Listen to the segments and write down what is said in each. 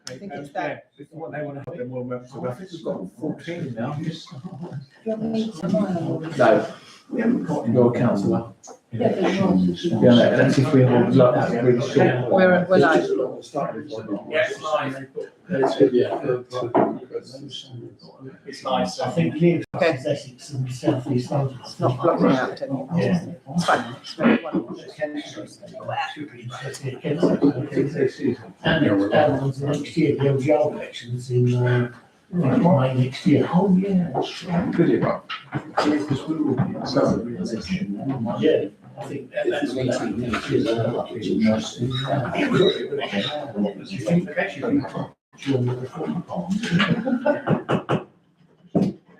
I think it's Yeah, that. if what they want to have them more members. I think we've got 14 now. Do you want me to smile? No, we haven't got your councillor. Yeah, but you want to do Yeah, no, that's if we hold up that really short. We're live. Yeah, it's live. It's nice. I think Leeds Okay. is Essex and South East London. It's not blocking out anymore. Yeah. It's fine. It's very wonderful. And next year, the LGR elections in May next year. Oh, yeah, that's right. Good, you're right. Yeah, I think that's what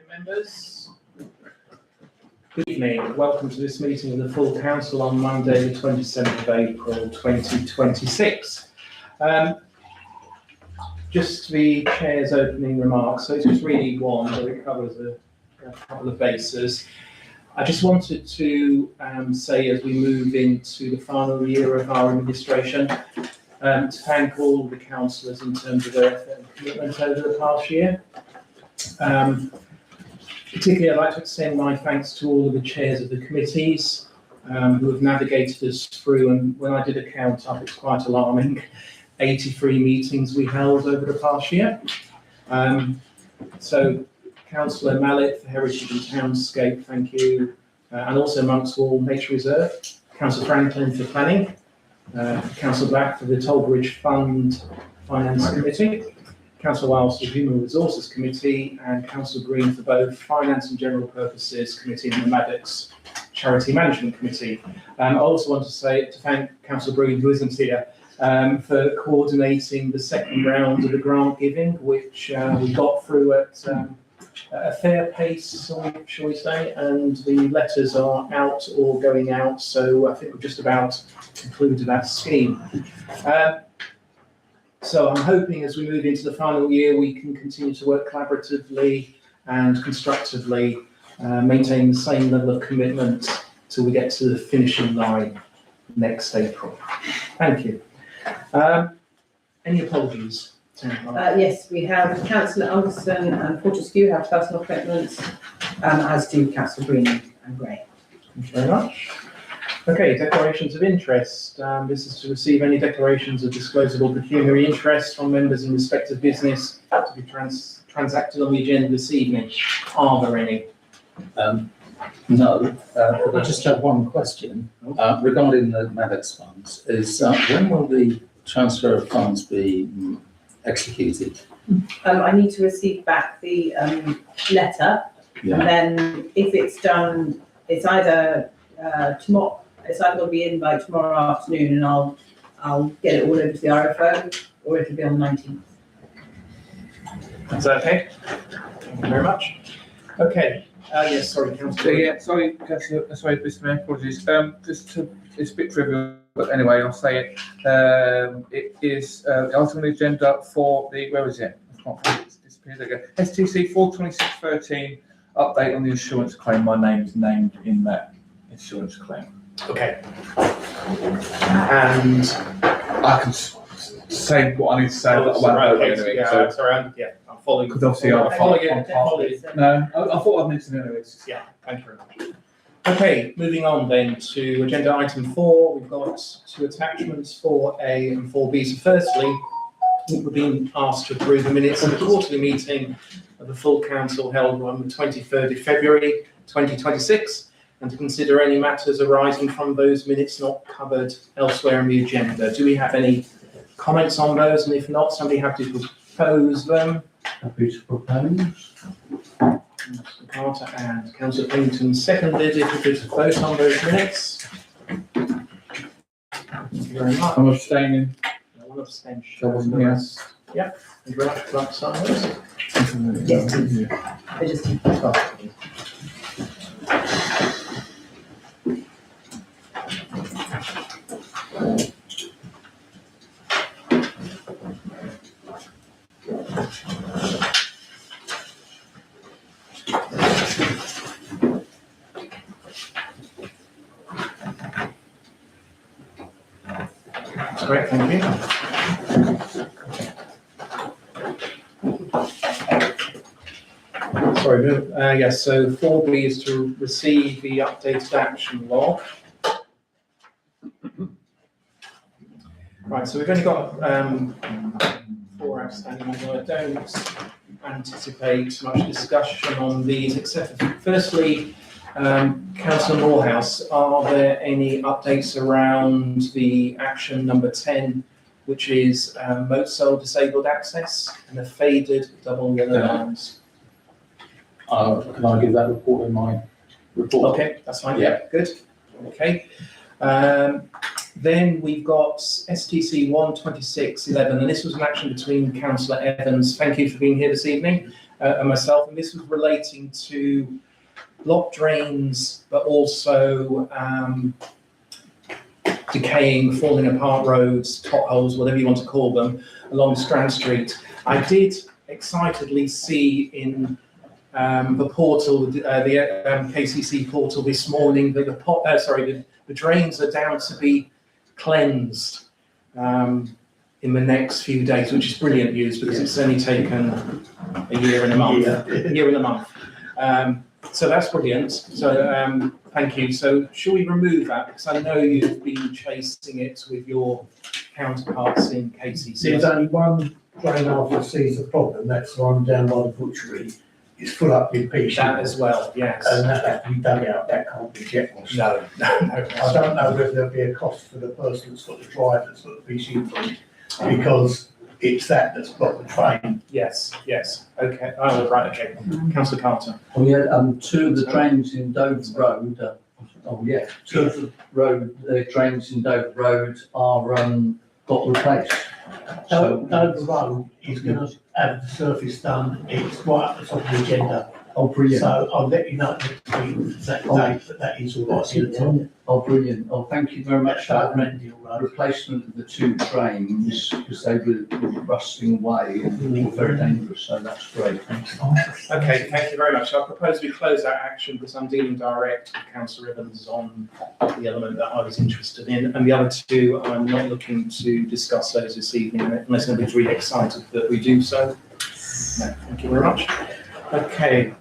Members, good evening. Welcome to this meeting of the full council on Monday, the 27th of April, 2026. Just the chair's opening remarks. So it's just really one, but it covers a couple of bases. I just wanted to say, as we move into the final year of our administration, to thank all the councillors in terms of their effort and commitment over the past year. Particularly, I'd like to extend my thanks to all of the chairs of the committees who have navigated us through, and when I did a count up, it's quite alarming, 83 meetings we held over the past year. So Councillor Mallet for Heritage and Townscape, thank you. And also Monks Hall Nature Reserve, Councillor Franklin for Planning, Councillor Black for the Tollbridge Fund Finance Committee, Councillor Wiles for the Human Resources Committee, and Councillor Green for both Finance and General Purposes Committee and the Maddox Charity Management Committee. I also want to thank Councillor Green, who isn't here, for coordinating the second round of the grant giving, which we got through at a fair pace, shall we say, and the letters are out or going out, so I think we've just about concluded that scheme. So I'm hoping as we move into the final year, we can continue to work collaboratively and constructively, maintaining the same level of commitment till we get to the finishing line next April. Thank you. Any apologies? Yes, we have Councillor Anderson and Fortescue have personal appointments, as do Councillor Green and Gray. Thank you very much. Okay, declarations of interest. This is to receive any declarations of disclosable pecuniary interest from members in respect of business to be transacted on the agenda this evening. Are there any? No, but I just have one question regarding the Maddox funds. Is when will the transfer of funds be executed? I need to receive back the letter, and then if it's done, it's either tomorrow. It's either going to be in by tomorrow afternoon, and I'll get it all over to the RFO, or it'll be on the 19th. Is that okay? Thank you very much. Okay. Yes, sorry, Councillor. Yeah, sorry, Councillor, sorry, Mr. Mayor, apologies. It's a bit trivial, but anyway, I'll say it. It is the item on the agenda for the, where is it? I can't find it, it's disappeared again. STC 42613, update on the insurance claim. My name is named in that insurance claim. Okay. And I can say what I need to say, but I won't right, vote okay, anyway. yeah, So, sorry, I'm following. because obviously I'm following I'm it. Following it. No, I thought I'd mention it anyway. Yeah, thank you very much. Okay, moving on then to agenda item 4. We've got 2 attachments, 4A and 4B. So firstly, we're being asked to approve the minutes of the quarterly meeting of the full council held on the 23rd of February 2026, and to consider any matters arising from those minutes not covered elsewhere in the agenda. Do we have any comments on those? And if not, somebody have to propose them. Happy to propose. Councillor Carter and Councillor Pennington seconded. If we could vote on those minutes. Thank you very much. I'm abstaining. One abstention. That wasn't me. Yep. Thank you very much. Like silence. Yes, please. I just. That's great, thank you. sorry, yes, so 4B is to receive the updated action log. Right, so we've only got 4 outstanding, although I don't anticipate much discussion on these, except for, firstly, Councillor Morehouse, are there any updates around the action number 10, which is Motel disabled access and the faded double yellow lines? Can I give that report in my report? Okay, that's fine, yeah, good, okay. Then we've got STC 12611, and this was an action between Councillor Evans, thank you for being here this evening, and myself, and this was relating to locked drains, but also decaying, falling apart roads, potholes, whatever you want to call them, along Strand Street. I did excitedly see in the portal, the KCC portal this morning, that the drains are down to be cleansed in the next few days, which is brilliant news because it's only taken a year and a month. So that's brilliant. So thank you. So shall we remove that? Because I know you've been chasing it with your counterparts in KCC. There's only one drain after sees the problem, that's the one down by the butchery. It's full up with pea That as well, yes. and that has to be dug out, that can't be jet washed. No. I don't know whether there'll be a cost for the person that's got the drive that's got the pea sheet from, because it's that's blocked the train. Yes. Okay. Oh, right. Okay. Councillor Carter. Oh yeah, 2 of the drains in Dover Road, 2 of the drains in Dover Road are got replaced. So Dover Road is going to have the surface done, it's right at the top of the agenda. Oh, brilliant. So I'll let you know next week, that date, but that is all right in the top. Oh, brilliant. Oh, thank you very much for that. Rendell Road. Replacement of the 2 drains, because they were rusting away and very dangerous, so that's great. Thanks. Okay. Thank you very much. I propose we close that action because I'm dealing direct with Councillor Evans on the element that I was interested in, and the other 2 I'm not looking to discuss those this evening unless anybody's really excited that we do so. No, thank you very much. Okay.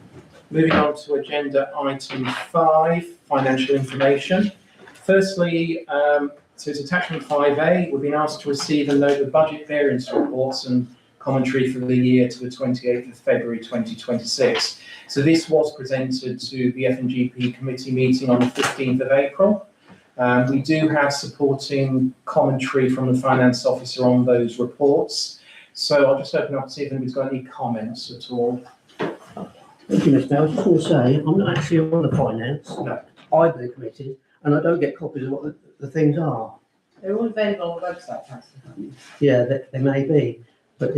Moving on to agenda item 5, financial information. Firstly, so it's attachment 5A. We've been asked to receive and note the budget variance reports and commentary for the year to the 28th of February 2026. So this was presented to the F&GP committee meeting on the 15th of April. We do have supporting commentary from the finance officer on those reports. So I'll just open up to see if anybody's got any comments at all. Thank you, Mr. Mayor. I was just going to say, I'm not actually on the finance, No. either the committee, and I don't get copies of what the things are. They're all available on the website, Councillor. Yeah, they may be, but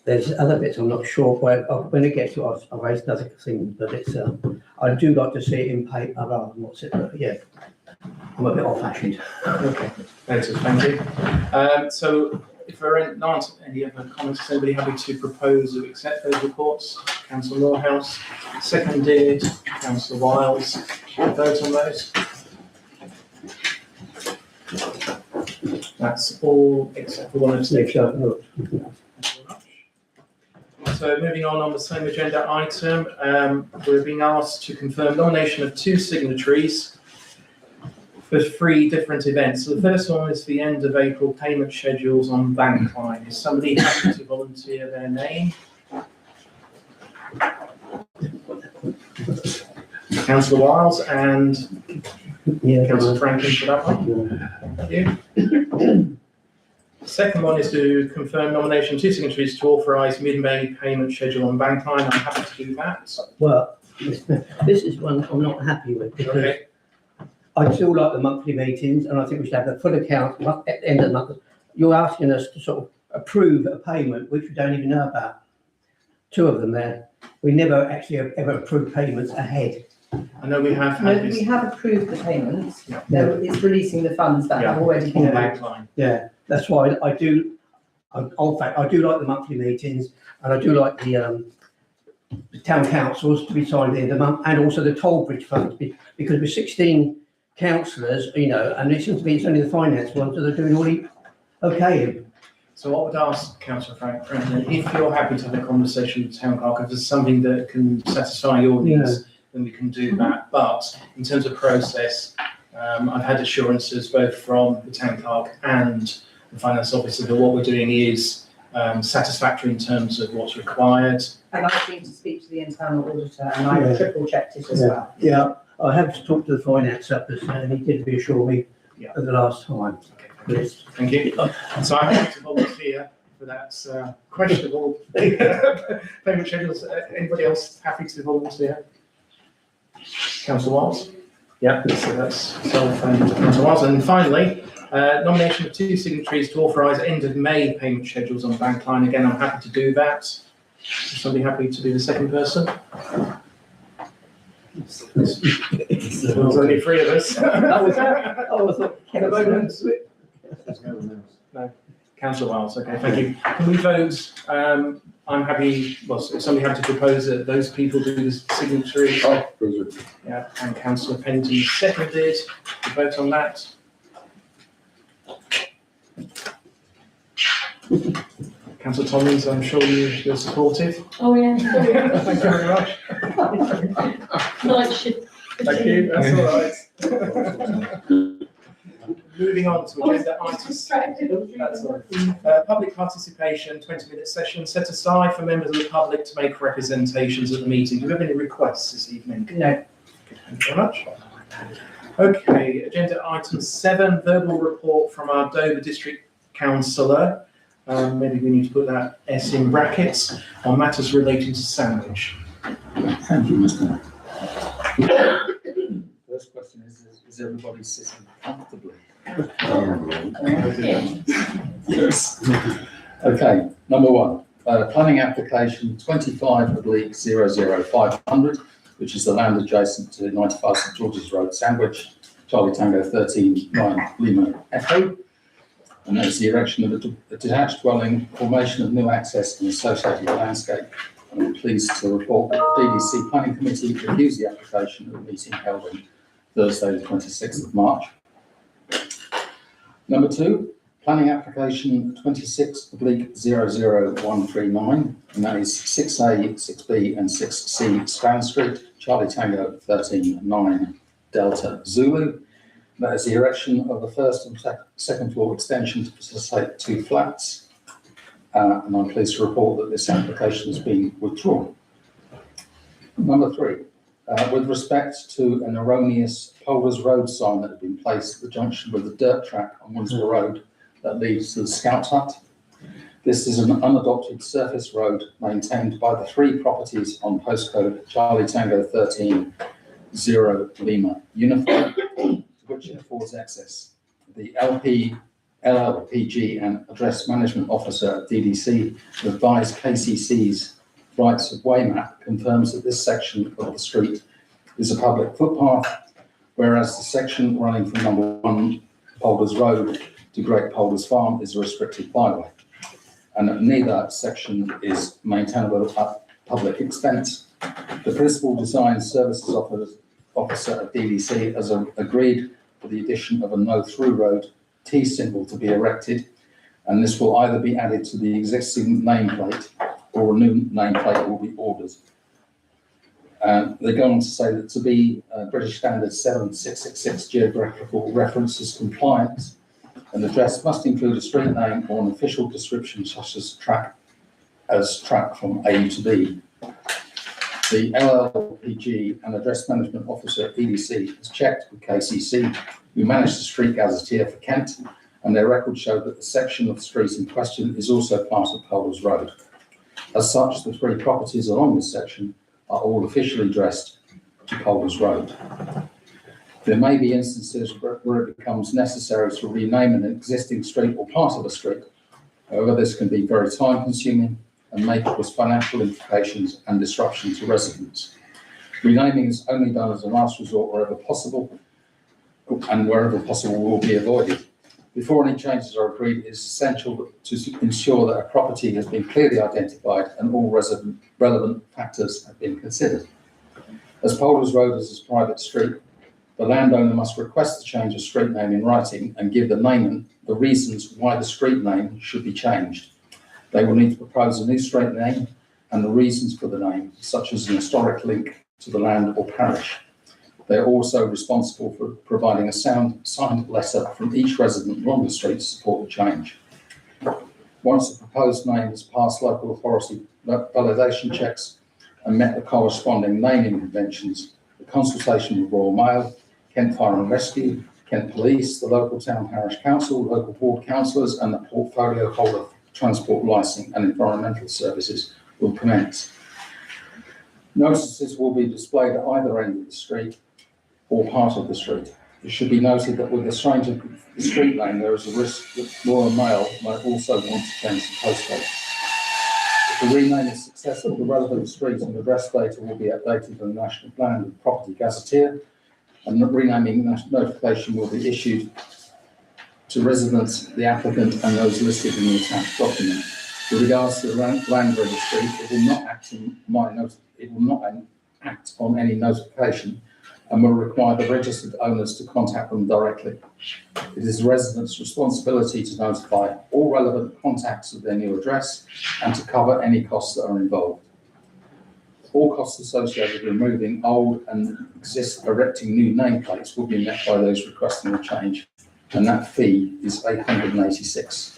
there's other bits I'm not sure where, when it gets to us, I raised other things, but it's, I do like to see it in paper rather than what's it, but yeah, I'm a bit old fashioned. Okay, noted, thank you. So if there aren't any other comments, is anybody happy to propose to accept those reports? Councillor Morehouse, seconded, Councillor Wiles, vote on those. That's all except for one abstention. Look, Thank you very much. So moving on the same agenda item, we're being asked to confirm nomination of 2 signatories for 3 different events. So the first one is the end of April payment schedules on Bankline. Is somebody happy to volunteer their name? Councillor Wiles and yeah, Councillor Franklin for that one. Thank you. Second one is to confirm nomination of 2 signatories to authorise mid-May payment schedule on Bankline. I'm happy to do that. well, this is one I'm not happy with because Okay. I still like the monthly meetings and I think we should have a full account at the end of the month. You're asking us to sort of approve a payment which we don't even know about. 2 of them there. We never actually have ever approved payments ahead. I know we have No, had we this have approved the payments. Yeah. It's releasing the funds that have already on been. Bankline. Yeah, that's why I do, in fact, I do like the monthly meetings and I do like the town councils to be signed at the end of the month and also the toll bridge funds because with 16 councillors, and it seems to be it's only the finance ones that are doing all okay. So I would ask Councillor Franklin, if you're happy to have a conversation with the town clerk, if there's something that can satisfy your needs, then we can do that. But in terms of process, I've had assurances both from the town clerk and the finance officer that what we're doing is satisfactory in terms of what's required. And I've been to speak to the internal auditor and I triple checked it as well. Yeah, I have to talk to the finance officer and he did reassure me Yeah. at the last time. Okay, Yes. thank you. So I'm happy to volunteer for that questionable payment schedules. Anybody else happy to volunteer? Councillor Wiles? Yeah, so that's self and Councillor Wiles. And finally, nomination of 2 signatories to authorise end of May payment schedules on bank line. Again, I'm happy to do that. Is somebody happy to be the second person? There's only 3 of us. At the moment. No. Councillor Wiles, okay, thank you. Can we vote? I'm happy, well, if somebody had to propose that those people do the signatory. Yeah, and Councillor Penton seconded. To vote on that. Councillor Tommins, I'm sure you're supportive. Oh, yeah. Thank you very much. Night shift. Thank you, that's all right. Moving on to agenda items. Distracted. That's all right. Public participation, 20-minute session set aside for members of the public to make representations at the meeting. Do we have any requests this evening? No. Thank you very much. Okay, agenda item 7, verbal report from our Dover District Councillor. Maybe we need to put that S in brackets on matters relating to Sandwich. Thank you, Mr. First question is everybody sitting comfortably? Yes. Okay, number 1, planning application 25/00500, which is the land adjacent to 95 St George's Road, Sandwich, Charlie Tango 13-9 Lima Echo. And that is the erection of a detached dwelling, formation of new access and associated landscape. And I'm pleased to report that the DDC Planning Committee reviews the application at a meeting held on Thursday, the 26th of March. Number 2, planning application 26/00139, and that is 6A, 6B and 6C Strand Street, Charlie Tango 13-9 Delta Zulu. That is the erection of the first and second floor extension to facilitate 2 flats. And I'm pleased to report that this application has been withdrawn. Number 3, with respect to an erroneous Polders Road sign that had been placed at the junction with the dirt track on Winslow Road that leads to the Scout Hut. This is an unadopted surface road maintained by the 3 properties on postcode Charlie Tango 13-0 Lima Uniform, to which it affords access. The LLPG and Address Management Officer at DDC advised KCC's rights of way map confirms that this section of the street is a public footpath, whereas the section running from number 1 Polders Road to Great Polders Farm is a restricted byway, and that neither section is maintainable at public expense. The Principal Design Services Officer at DDC has agreed for the addition of a no-through road T symbol to be erected, and this will either be added to the existing nameplate or a new nameplate will be ordered. They go on to say that to be British Standard 7666 geographical references compliant, an address must include a street name or an official description such as track from A to B. The LLPG and Address Management Officer at EDC has checked with KCC, who manage the street gazetteer for Kent, and their records show that the section of the street in question is also part of Polders Road. As such, the 3 properties along this section are all officially addressed to Polders Road. There may be instances where it becomes necessary to rename an existing street or part of a street. However, this can be very time consuming and may cause financial implications and disruption to residents. Renaming is only done as a last resort wherever possible, and wherever possible will be avoided. Before any changes are agreed, it is essential to ensure that a property has been clearly identified and all relevant factors have been considered. As Polders Road is a private street, the landowner must request the change of street name in writing and give the the reasons why the street name should be changed. They will need to propose a new street name and the reasons for the name, such as an historic link to the land or parish. They are also responsible for providing a signed letter from each resident along the street to support the change. Once the proposed name has passed local authority validation checks and met the corresponding naming conventions, the consultation with Royal Mail, Kent Fire and Rescue, Kent Police, the local town parish council, local ward councillors and the portfolio holder of transport licensing and environmental services will commence. Notices will be displayed at either end of the street or part of the street. It should be noted that with the change of the street name, there is a risk that Royal Mail might also want to change the postcode. If the rename is successful, the relevant street and address data will be updated in the National Land and Property Gazetteer, and the renaming notification will be issued to residents, the applicant, and those listed in the attached document. With regards to the land registry, it will not act on any notification and will require the registered owners to contact them directly. It is the residents' responsibility to notify all relevant contacts of their new address and to cover any costs that are involved. All costs associated with removing old and erecting new nameplates will be met by those requesting the change, and that fee is £886.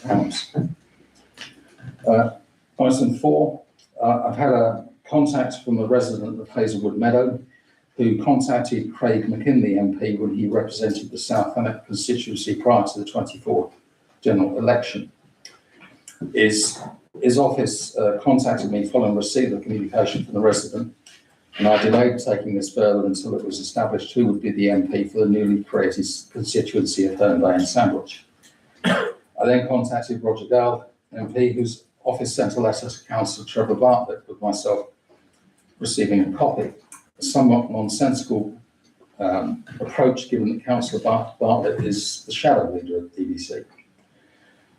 Item 4, I've had a contact from a resident of Hazelwood Meadow who contacted Craig McKinley MP when he represented the South Thanet constituency prior to the 24th general election. His office contacted me following receipt of communication from the resident, and I delayed taking this further until it was established who would be the MP for the newly created constituency of Herne Bay and Sandwich. I then contacted Roger Gale, MP, whose office sent a letter to Councillor Trevor Bartlett with myself receiving a copy. A somewhat nonsensical approach, given that Councillor Bartlett is the shadow leader of DDC.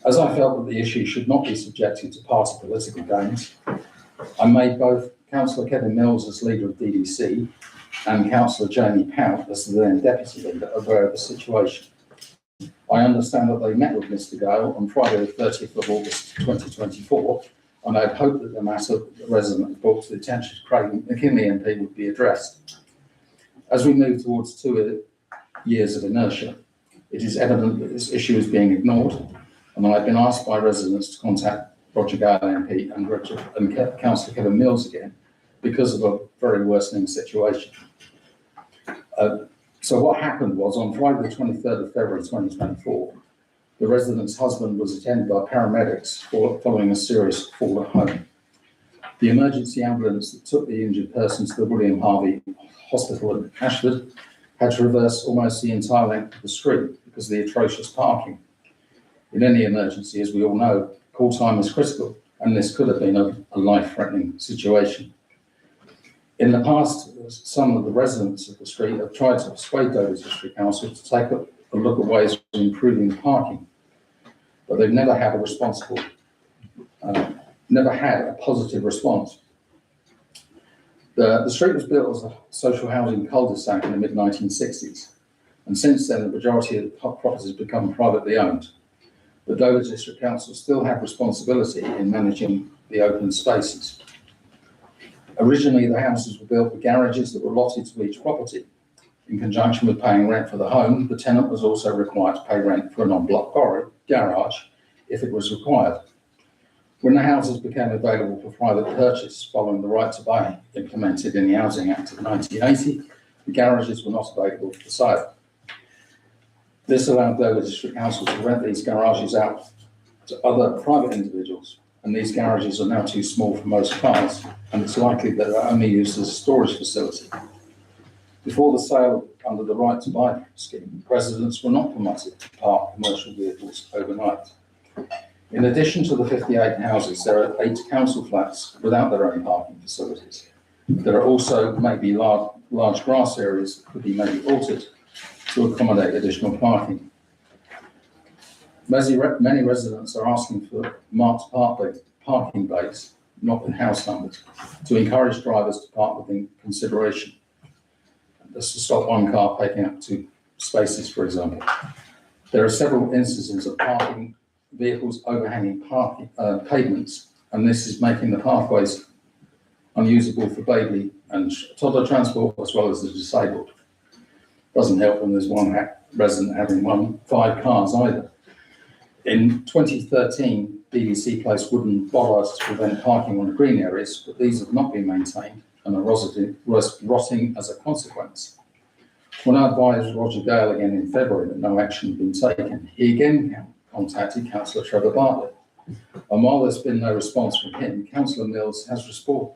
As I felt that the issue should not be subjected to party political games, I made both Councillor Kevin Mills as leader of DDC and Councillor Jamie Pout as the then deputy leader aware of the situation. I understand that they met with Mr Gale on Friday the 30th of August 2024, and I had hoped that the matter the resident brought to the attention of Craig McKinley MP would be addressed. As we move towards 2 years of inertia, it is evident that this issue is being ignored, and I've been asked by residents to contact Roger Gale MP and Councillor Kevin Mills again because of a very worsening situation. So what happened was, on Friday the 23rd of February 2024, the resident's husband was attended by paramedics following a serious fall at home. The emergency ambulance that took the injured person to the William Harvey Hospital in Ashford had to reverse almost the entire length of the street because of the atrocious parking. In any emergency, as we all know, call time is critical, and this could have been a life-threatening situation. In the past, some of the residents of the street have tried to persuade Dover District Council to take a look at ways of improving the parking, but they've never had a positive response. The street was built as a social housing cul-de-sac in the mid-1960s, and since then the majority of the properties have become privately owned. The Dover District Council still have responsibility in managing the open spaces. Originally, the houses were built with garages that were allotted to each property. In conjunction with paying rent for the home, the tenant was also required to pay rent for a non-block garage if it was required. When the houses became available for private purchase following the right to buy implemented in the Housing Act of 1980, the garages were not available for sale. This allowed Dover District Council to rent these garages out to other private individuals, and these garages are now too small for most cars, and it's likely that they're only used as a storage facility. Before the sale under the right to buy scheme, residents were not permitted to park commercial vehicles overnight. In addition to the 58 houses, there are 8 council flats without their own parking facilities. There are also maybe large grass areas that could be maybe altered to accommodate additional parking. Many residents are asking for marked parking bays, not with house numbers, to encourage drivers to park within consideration. That's to stop one car taking up 2 spaces, for example. There are several instances of parking vehicles overhanging pavements, and this is making the pathways unusable for baby and toddler transport as well as the disabled. Doesn't help when there's one resident having 5 cars either. In 2013, DDC placed wooden bollards to prevent parking on the green areas, but these have not been maintained and are rotting as a consequence. When I advised Roger Gale again in February that no action had been taken, he again contacted Councillor Trevor Bartlett. And while there's been no response from him, Councillor Mills has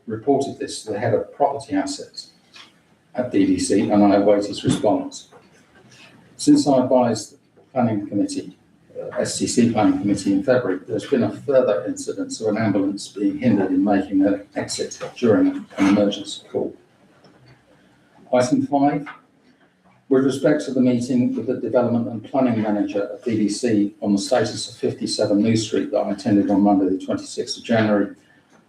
reported this to the head of property assets at DDC, and I await his response. Since I advised the planning committee, STC planning committee in February, there's been a further incident of an ambulance being hindered in making an exit during an emergency call. Item 5. With respect to the meeting with the Development and Planning Manager at DDC on the status of 57 New Street that I attended on Monday the 26th of January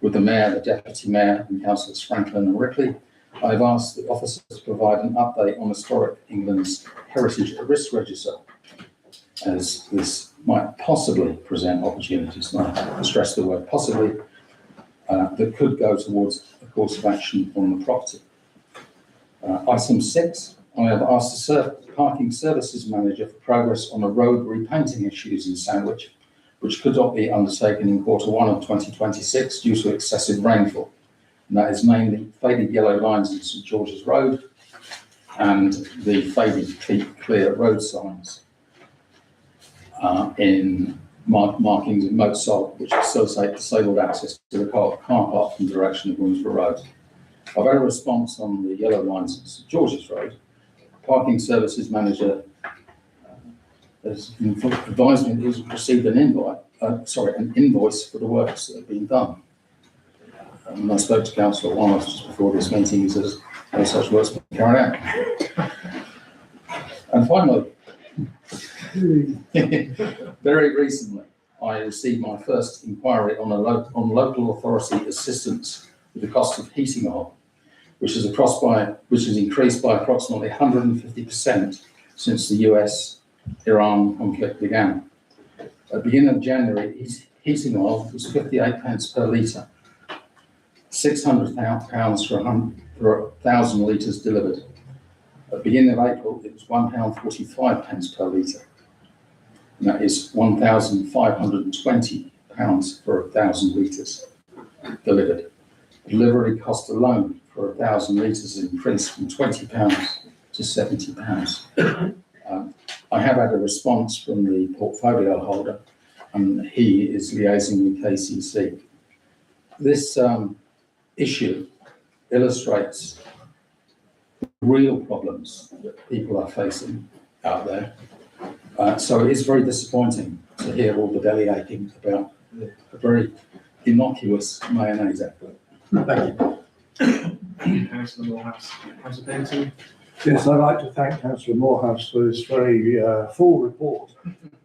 with the Mayor, the Deputy Mayor and Councillors Franklin and Ripley, I've asked the officers to provide an update on Historic England's Heritage at Risk Register, as this might possibly present opportunities, and I stress the word possibly, that could go towards a course of action on the property. Item 6. I have asked the Parking Services Manager for progress on the road repainting issues in Sandwich, which could not be undertaken in Q1 of 2026 due to excessive rainfall. And that is mainly faded yellow lines in St George's Road and the faded clear road signs in markings in Moat Salt, which facilitate disabled access to the car park from the direction of Wilmsborough Road. I've had a response on the yellow lines in St George's Road. Parking Services Manager has advised me that he's received an invoice for the works that have been done. And I spoke to Councillor Wallace just before this meeting. He says no such works been carried out. And finally, very recently, I received my first inquiry on local authority assistance with the cost of heating oil, which has increased by approximately 150% since the US-Iran conflict began. At the beginning of January, heating oil was 58 pence per litre, £600 for 1,000 litres delivered. At the beginning of April, it was £1.45 per litre, and that is £1,520 for 1,000 litres delivered. Delivery cost alone for 1,000 litres increased from £20 to £70. I have had a response from the portfolio holder, and he is liaising with KCC. This issue illustrates real problems that people are facing out there. So it is very disappointing to hear all the belly-aching about a very innocuous mayonnaise advert. Thank you. Councillor Morehouse. Councillor Benton. Yes, I'd like to thank Councillor Morehouse for this very full report.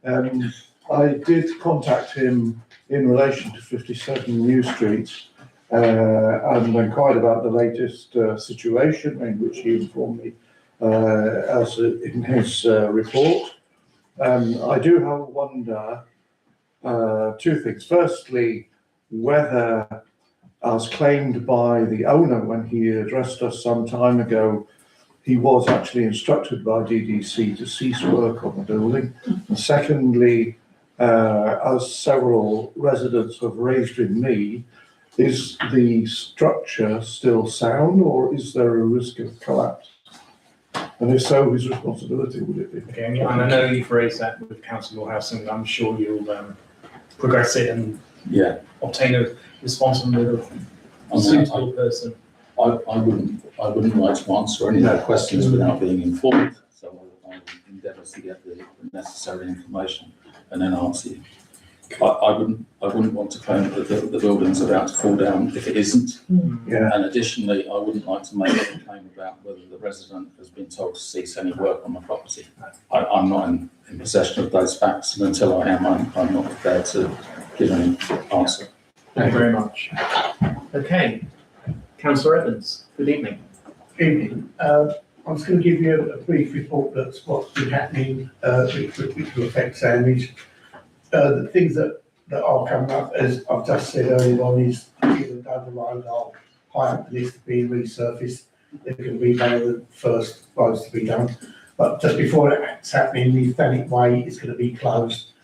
I did contact him in relation to 57 New Street and inquired about the latest situation, in which he informed me as in his report. I do have wonder two things. Firstly, whether, as claimed by the owner when he addressed us some time ago, he was actually instructed by DDC to cease work on the building. And secondly, as several residents have raised in me, is the structure still sound, or is there a risk of collapse? And if so, whose responsibility would it be? Okay, and I know you've raised that with Councillor Morehouse, and I'm sure you'll progress it and obtain a response from the suitable person. I wouldn't like to answer any of the questions without being informed, so I will endeavour to get the necessary information and then answer you. I wouldn't want to claim that the building's about to fall down if it isn't. Yeah. And additionally, I wouldn't like to make a claim about whether the resident has been told to cease any work on the property. I'm not in possession of those facts, and until I am, I'm not prepared to give any answer. Thank you very much. Okay, Councillor Evans, good evening. Evening. I'm just going to give you a brief report that's what's been happening, which will affect Sandwich. The things that are coming up, as I've just said earlier on, is given down the road are high up the list of being resurfaced. They're going to be one of the first roads to be done. But just before that's happening, the Thanet Way is going to be closed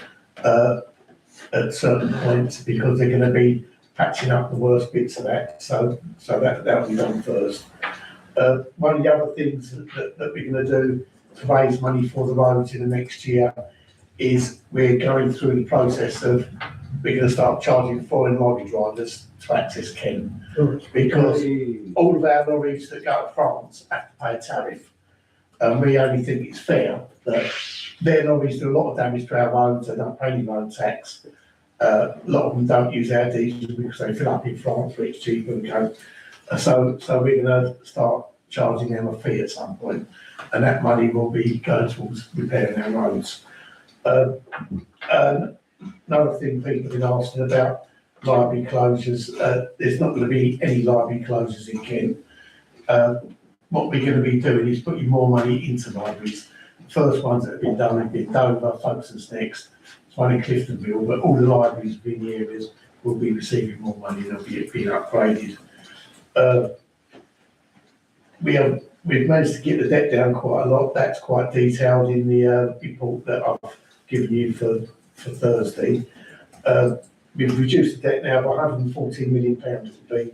at certain points because they're going to be patching up the worst bits of that. So that'll be done first. One of the other things that we're going to do to raise money for the roads in the next year is we're going through the process of we're going to start charging foreign lorry drivers to access Kent because all of our lorries that go to France have to pay a tariff. And we only think it's fair that their lorries do a lot of damage to our roads, they don't pay any road tax. A lot of them don't use our diesel because they fill up in France where it's cheaper and go. So we're going to start charging them a fee at some point, and that money will be going towards repairing our roads. Another thing people have been asking about library closures, there's not going to be any library closures in Kent. What we're going to be doing is putting more money into libraries. The first ones that have been done have been Dover, Folkestone's next, it's one in Cliftonville, but all the libraries within the areas will be receiving more money, they'll be being upgraded. We've managed to get the debt down quite a lot. That's quite detailed in the report that I've given you for Thursday. We've reduced the debt now by £114 million to be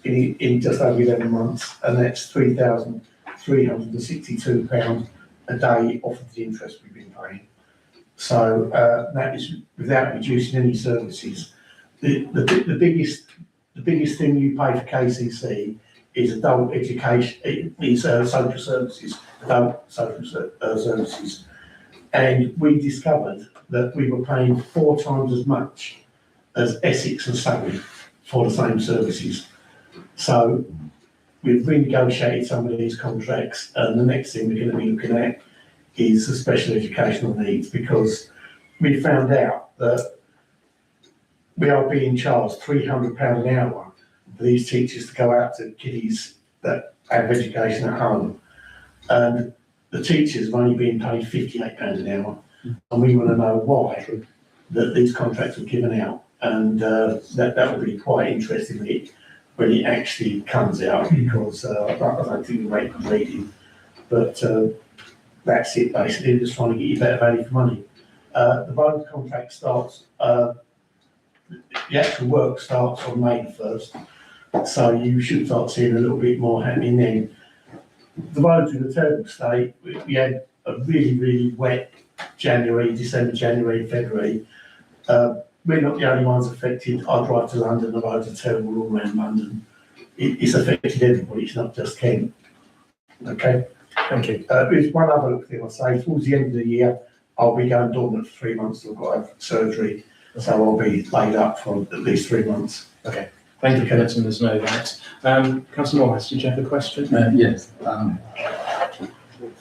in just over 11 months, and that's £3,362 a day off of the interest we've been paying. So that is without reducing any services. The biggest thing you pay for KCC is adult education, is social services, adult social services. And we discovered that we were paying 4 times as much as Essex and Surrey for the same services. So we've renegotiated some of these contracts, and the next thing we're going to be looking at is the special educational needs, because we found out that we are being charged £300 an hour for these teachers to go out to kiddies that have education at home, and the teachers have only been paid £58 an hour, and we want to know why that these contracts were given out, and that will be quite interesting when it actually comes out, because I don't think we'll make them reading, but that's it basically, just trying to get you better value for money. The road contract starts, the actual work starts on May the 1st, so you should start seeing a little bit more happening then. The roads in a terrible state. We had a really, really wet December, January, February. We're not the only ones affected. I drive to London, the roads are terrible all around London. It's affected everybody, it's not just Kent. Okay? Thank you. There's one other thing I'll say. Towards the end of the year, I'll be going dormant for 3 months. I've got to have surgery, so I'll be laid up for at least 3 months. Okay. Thank you for letting us know that. Councillor Moorhouse, did you have a question? Yes.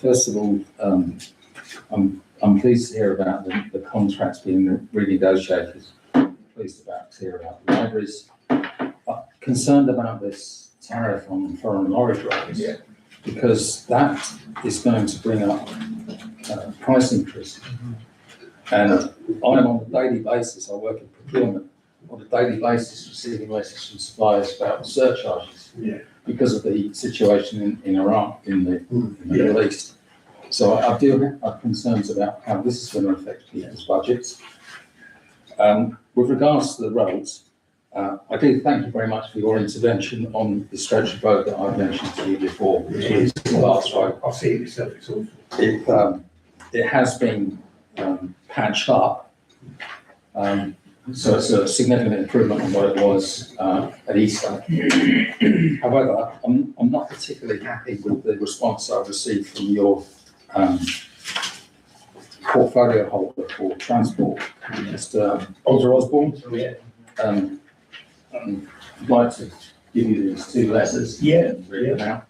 First of all, I'm pleased to hear about the contracts being renegotiated. I'm pleased to hear about the libraries. I'm concerned about this tariff on foreign lorry drivers, because that is going to bring up price increases. And I'm on a daily basis, I work in procurement, on a daily basis receiving messages from suppliers about surcharges because of the situation in Iran, in the Middle East. So I do have concerns about how this is going to affect people's budgets. With regards to the roads, I do thank you very much for your intervention on the stretch of road that I've mentioned to you before, which is the last road. I'll see it myself, it's awful. It has been patched up, so it's a significant improvement on what it was at Easter. However, I'm not particularly happy with the response I received from your portfolio holder for transport, Mr. Osborne. I'd like to give you these 2 letters. And read them out.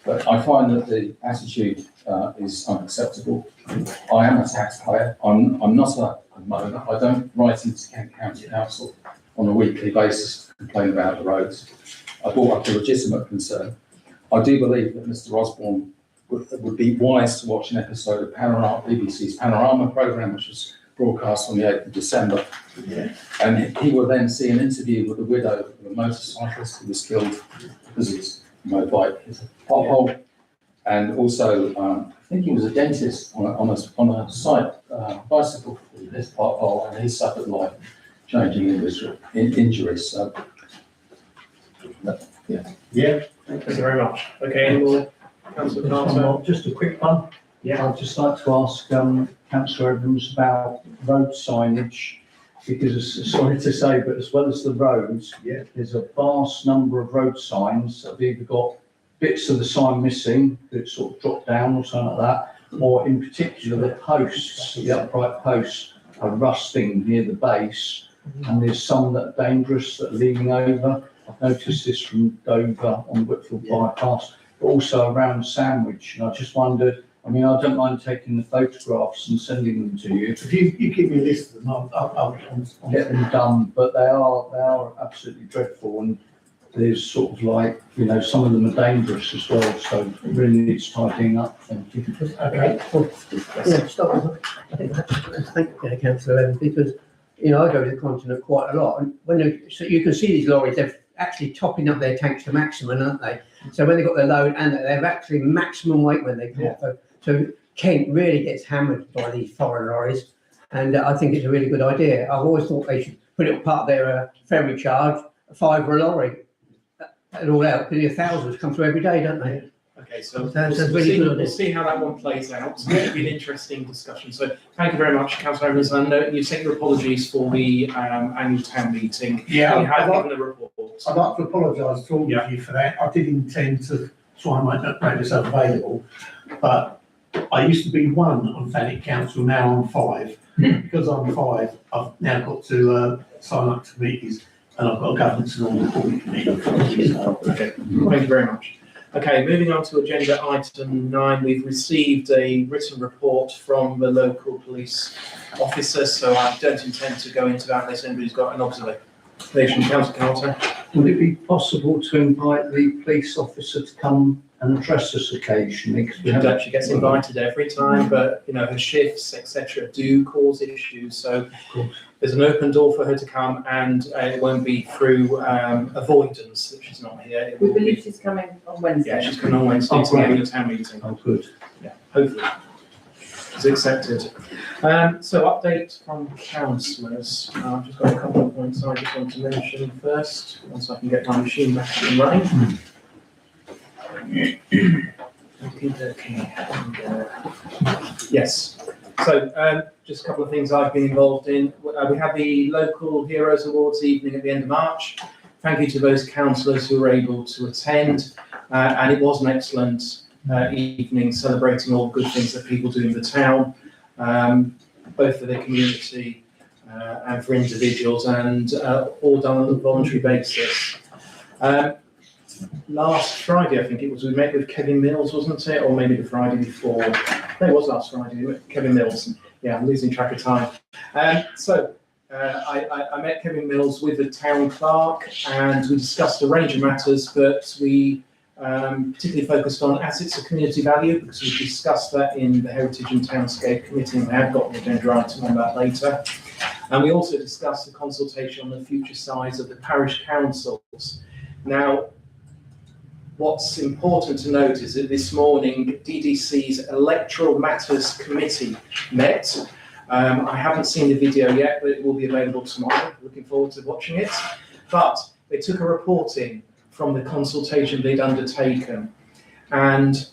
But I find that the attitude is unacceptable. I am a taxpayer. I'm not a moaner. I don't write into Kent County Council on a weekly basis to complain about the roads. I brought up a legitimate concern. I do believe that Mr. Osborne would be wise to watch an episode of BBC's Panorama programme, which was broadcast on the 8th of December. Yeah. And he will then see an interview with the widow of a motorcyclist who was killed because his motorbike hit a pothole. And also, I think he was a dentist on a site bicycle with this pothole, and he suffered life-changing injuries. So, Yeah. Thank you very much. Okay, any more? Councillor Carter? Just a quick one. Yeah. I'd just like to ask councillor Evans about road signage, because sorry to say, but as well as the roads, there's a vast number of road signs that have either got bits of the sign missing that sort of drop down or something like that, or in particular the posts, the upright posts are rusting near the base, and there's some that are dangerous that are leaning over. I've noticed this from Dover on Whitfield bypass, but also around Sandwich, and I just wondered, I mean, I don't mind taking the photographs and sending them to you, If you give me a list of them, I'll get them done, but they are absolutely dreadful, and there's sort of like, you know, some of them are dangerous as well, so it really needs tidying up. Thank you. Okay. Well, yeah, start with, I think thank you, Councillor Evans, because, you know, I go to the continent quite a lot, and so you can see these lorries, they're actually topping up their tanks to maximum, aren't they? So when they've got their load, and they're actually maximum weight when they come off. So Kent really gets hammered by these foreign lorries, and I think it's a really good idea. I've always thought they should put it part of their ferry charge, £5 a lorry, and all out, because the thousands come through every day, don't they? Okay, so That's really good. we'll see how that one plays out. It's going to be an interesting discussion. So thank you very much, Councillor Evans. I know you sent your apologies for the annual town meeting. Yeah, You have I'd given a report. I'd like to apologise to all of you for that. I did intend to try and make myself available, but I used to be 1 on Thanet Council, now I'm 5. Because I'm 5, I've now got to sign up to committees, and I've got a governance and audit committee. Okay, thank you very much. Okay, moving on to agenda item 9, we've received a written report from the local police officer, so I don't intend to go into that unless anybody's got an observation. Councillor Carter? Would it be possible to invite the police officer to come and address us occasionally? She gets invited every time, but you know, her shifts, etc., do cause issues. So there's an open door for her to come, and it won't be through avoidance that she's not here. It We will believe be, she's coming on Wednesday. yeah, she's coming on Wednesday to great. the town meeting. Oh, good. Yeah, hopefully. It's accepted. So update from councillors. I've just got a couple of points I just want to mention first, once I can get my machine back up and running. Yes. So just a couple of things I've been involved in. We had the local Heroes Awards evening at the end of March. Thank you to those councillors who were able to attend, and it was an excellent evening celebrating all the good things that people do in the town, both for the community and for individuals, and all done on a voluntary basis. Last Friday, I think it was, we met with Kevin Mills, wasn't it? Or maybe the Friday before. No, it was last Friday, Kevin Mills. Yeah, I'm losing track of time. I met Kevin Mills with the town clerk, and we discussed a range of matters, but we particularly focused on assets of community value, because we discussed that in the Heritage and Townscape Committee, and I have got an agenda item on that later. And we also discussed the consultation on the future size of the parish councils. Now, what's important to note is that this morning DDC's Electoral Matters Committee met. I haven't seen the video yet, but it will be available tomorrow. Looking forward to watching it. But they took a report in from the consultation they'd undertaken. And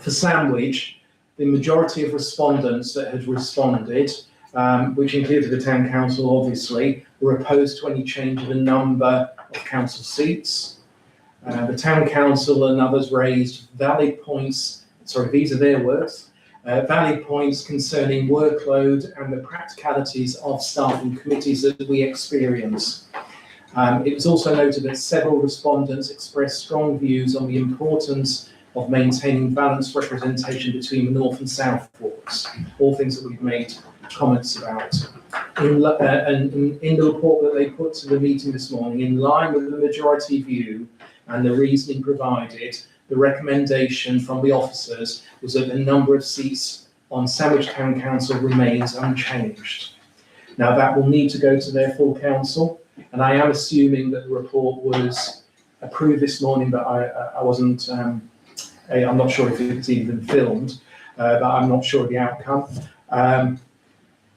for Sandwich, the majority of respondents that had responded, which included the town council obviously, were opposed to any change of the number of council seats. The town council and others raised valid points, sorry, these are their words, valid points concerning workload and the practicalities of staffing committees that we experience. It was also noted that several respondents expressed strong views on the importance of maintaining balanced representation between the North and South Forks, all things that we've made comments about. In the report that they put to the meeting this morning, in line with the majority view and the reasoning provided, the recommendation from the officers was that the number of seats on Sandwich Town Council remains unchanged. Now, that will need to go to their full council, and I am assuming that the report was approved this morning, but I wasn't, I'm not sure if it's even been filmed, but I'm not sure of the outcome.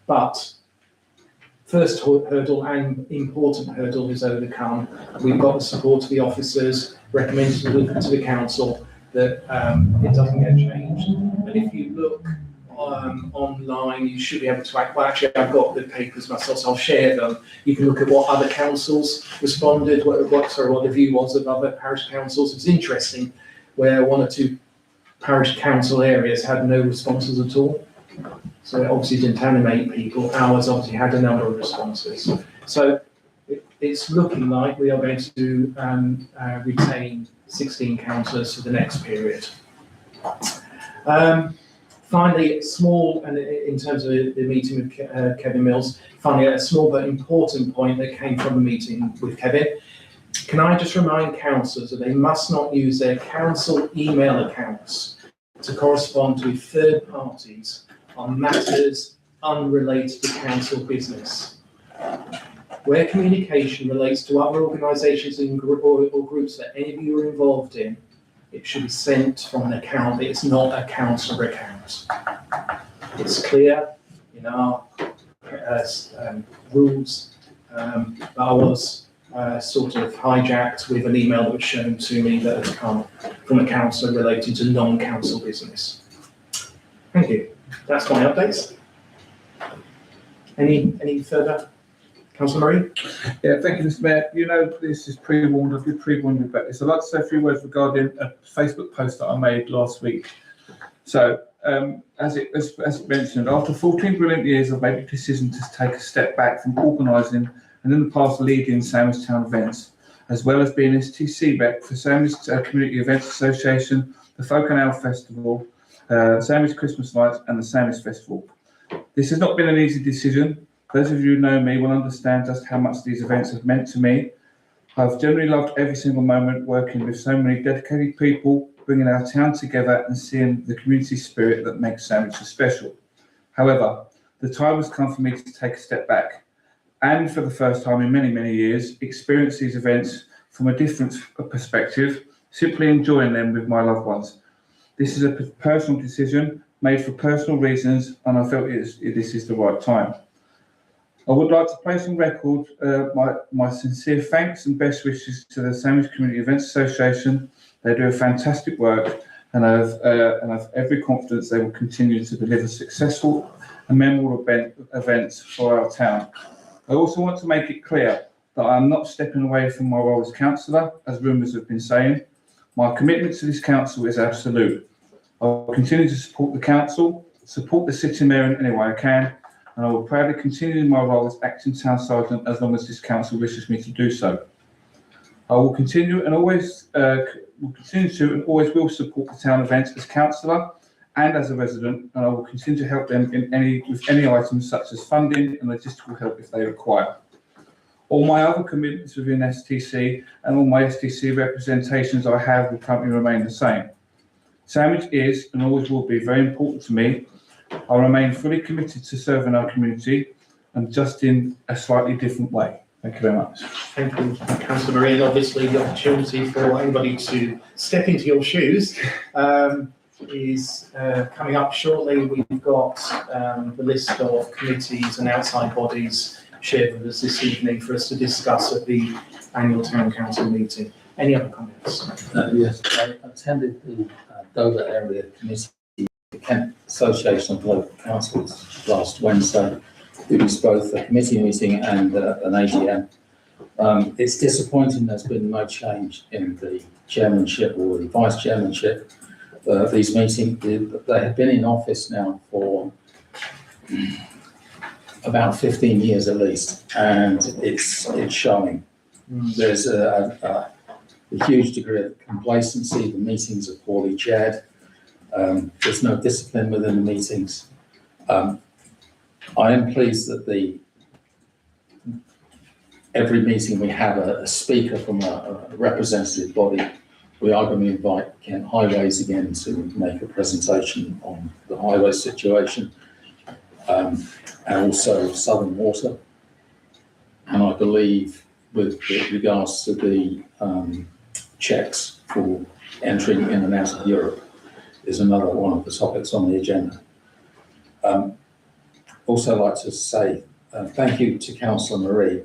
But first hurdle and important hurdle is overcome. We've got the support of the officers, recommended to the council that it doesn't get changed. And if you look online, you should be able to well, actually, I've got the papers myself, so I'll share them. You can look at what other councils responded, what the view was of other parish councils. It's interesting where one or two parish council areas had no responses at all. So it obviously didn't animate people. Ours obviously had a number of responses. So it's looking like we are going to retain 16 councillors for the next period. Finally, small, and in terms of the meeting with Kevin Mills, finally a small but important point that came from the meeting with Kevin. Can I just remind councillors that they must not use their council email accounts to correspond with third parties on matters unrelated to council business. Where communication relates to other organisations or groups that any of you are involved in, it should be sent from an account. It's not a councillor account. It's clear in our rules, but I was sort of hijacked with an email that was shown to me that had come from a councillor relating to non-council business. Thank you. That's my updates. Any further? Councillor Murray? Yeah, thank you, Mr. Mayor. You know, this is pre-warned. I've been pre-warned about this. I'd like to say a few words regarding a Facebook post that I made last week. So, as it mentioned, after 14 brilliant years, I've made the decision to take a step back from organising and in the past leading Sandwich Town events, as well as being STC rep for Sandwich Community Events Association, the Folk and Ale Festival, Sandwich Christmas Lights and the Sandwich Festival. This has not been an easy decision. Those of you who know me will understand just how much these events have meant to me. I've generally loved every single moment working with so many dedicated people, bringing our town together and seeing the community spirit that makes Sandwich so special. However, the time has come for me to take a step back and for the first time in many, many years, experience these events from a different perspective, simply enjoying them with my loved ones. This is a personal decision made for personal reasons, and I felt this is the right time. I would like to place on record my sincere thanks and best wishes to the Sandwich Community Events Association. They do a fantastic work, and I have every confidence they will continue to deliver successful and memorable events for our town. I also want to make it clear that I am not stepping away from my role as councillor, as rumours have been saying. My commitment to this council is absolute. I will continue to support the council, support the city mayor in any way I can, and I will proudly continue in my role as acting town sergeant as long as this council wishes me to do so. I will continue and always will support the town events as councillor and as a resident, and I will continue to help them with any items such as funding and logistical help if they require. All my other commitments within STC and all my STC representations I have will currently remain the same. Sandwich is and always will be very important to me. I remain fully committed to serving our community and just in a slightly different way. Thank you very much. Thank you, Councillor Murray. And obviously the opportunity for anybody to step into your shoes is coming up shortly. We've got the list of committees and outside bodies shared with us this evening for us to discuss at the annual town council meeting. Any other comments? Yes, I attended the Dover Area Committee, the Kent Association of Local Councils, last Wednesday. It was both a committee meeting and an AGM. It's disappointing there's been no change in the chairmanship or the vice chairmanship of these meetings. They have been in office now for about 15 years at least, and it's showing. There's a huge degree of complacency. The meetings are poorly chaired. There's no discipline within the meetings. I am pleased that every meeting we have a speaker from a representative body we are going to invite Kent Highways again to make a presentation on the highway situation, and also Southern Water. And I believe with regards to the checks for entering in and out of Europe is another one of the topics on the agenda. Also like to say thank you to Councillor Marie.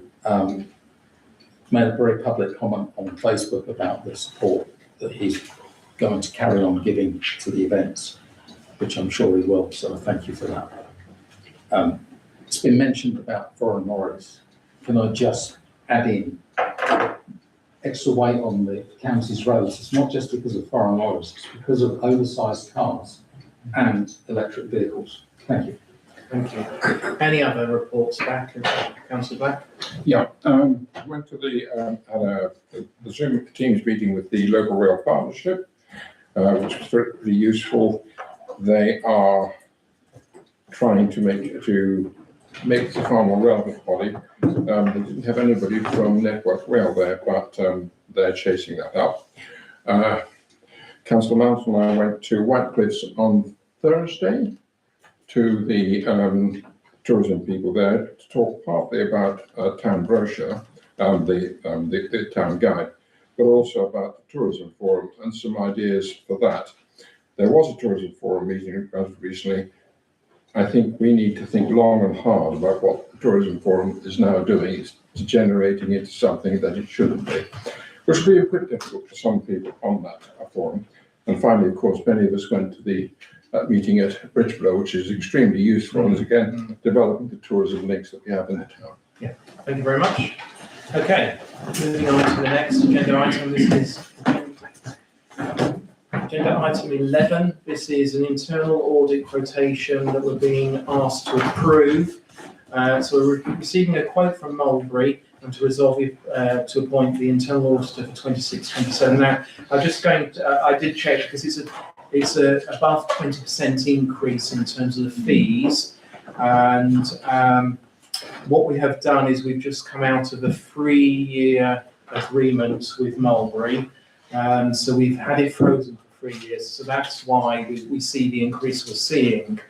Made a very public comment on Facebook about the support that he's going to carry on giving to the events, which I'm sure he will, so thank you for that. It's been mentioned about foreign lorries. Can I just add in extra weight on the county's roads? It's not just because of foreign lorries, it's because of oversized cars and electric vehicles. Thank you. Thank you. Any other reports back, Councillor Black? Yeah, went to had a Zoom Teams meeting with the local rail partnership, which was very useful. They are trying to make it a far more relevant body. They didn't have anybody from Network Rail there, but they're chasing that up. Councillor Mountain and I went to Whitecliffs on Thursday to the tourism people there to talk partly about town brochure, the town guide, but also about the tourism forum and some ideas for that. There was a tourism forum meeting recently. I think we need to think long and hard about what the tourism forum is now doing. It's generating into something that it shouldn't be, which will be a bit difficult for some people on that forum. And finally, of course, many of us went to the meeting at Bridgeblow, which is extremely useful and is again developing the tourism links that we have in the town. Yeah, thank you very much. Okay, moving on to the next agenda item. This is agenda item 11. This is an internal audit quotation that we're being asked to approve. So we're receiving a quote from Mulberry and to resolve to appoint the internal auditor for 26-27. Now, I'm just going to, I did check because it's a above 20% increase in terms of the fees, and what we have done is we've just come out of a 3-year agreement with Mulberry, so we've had it frozen for 3 years, so that's why we see the increase we're seeing.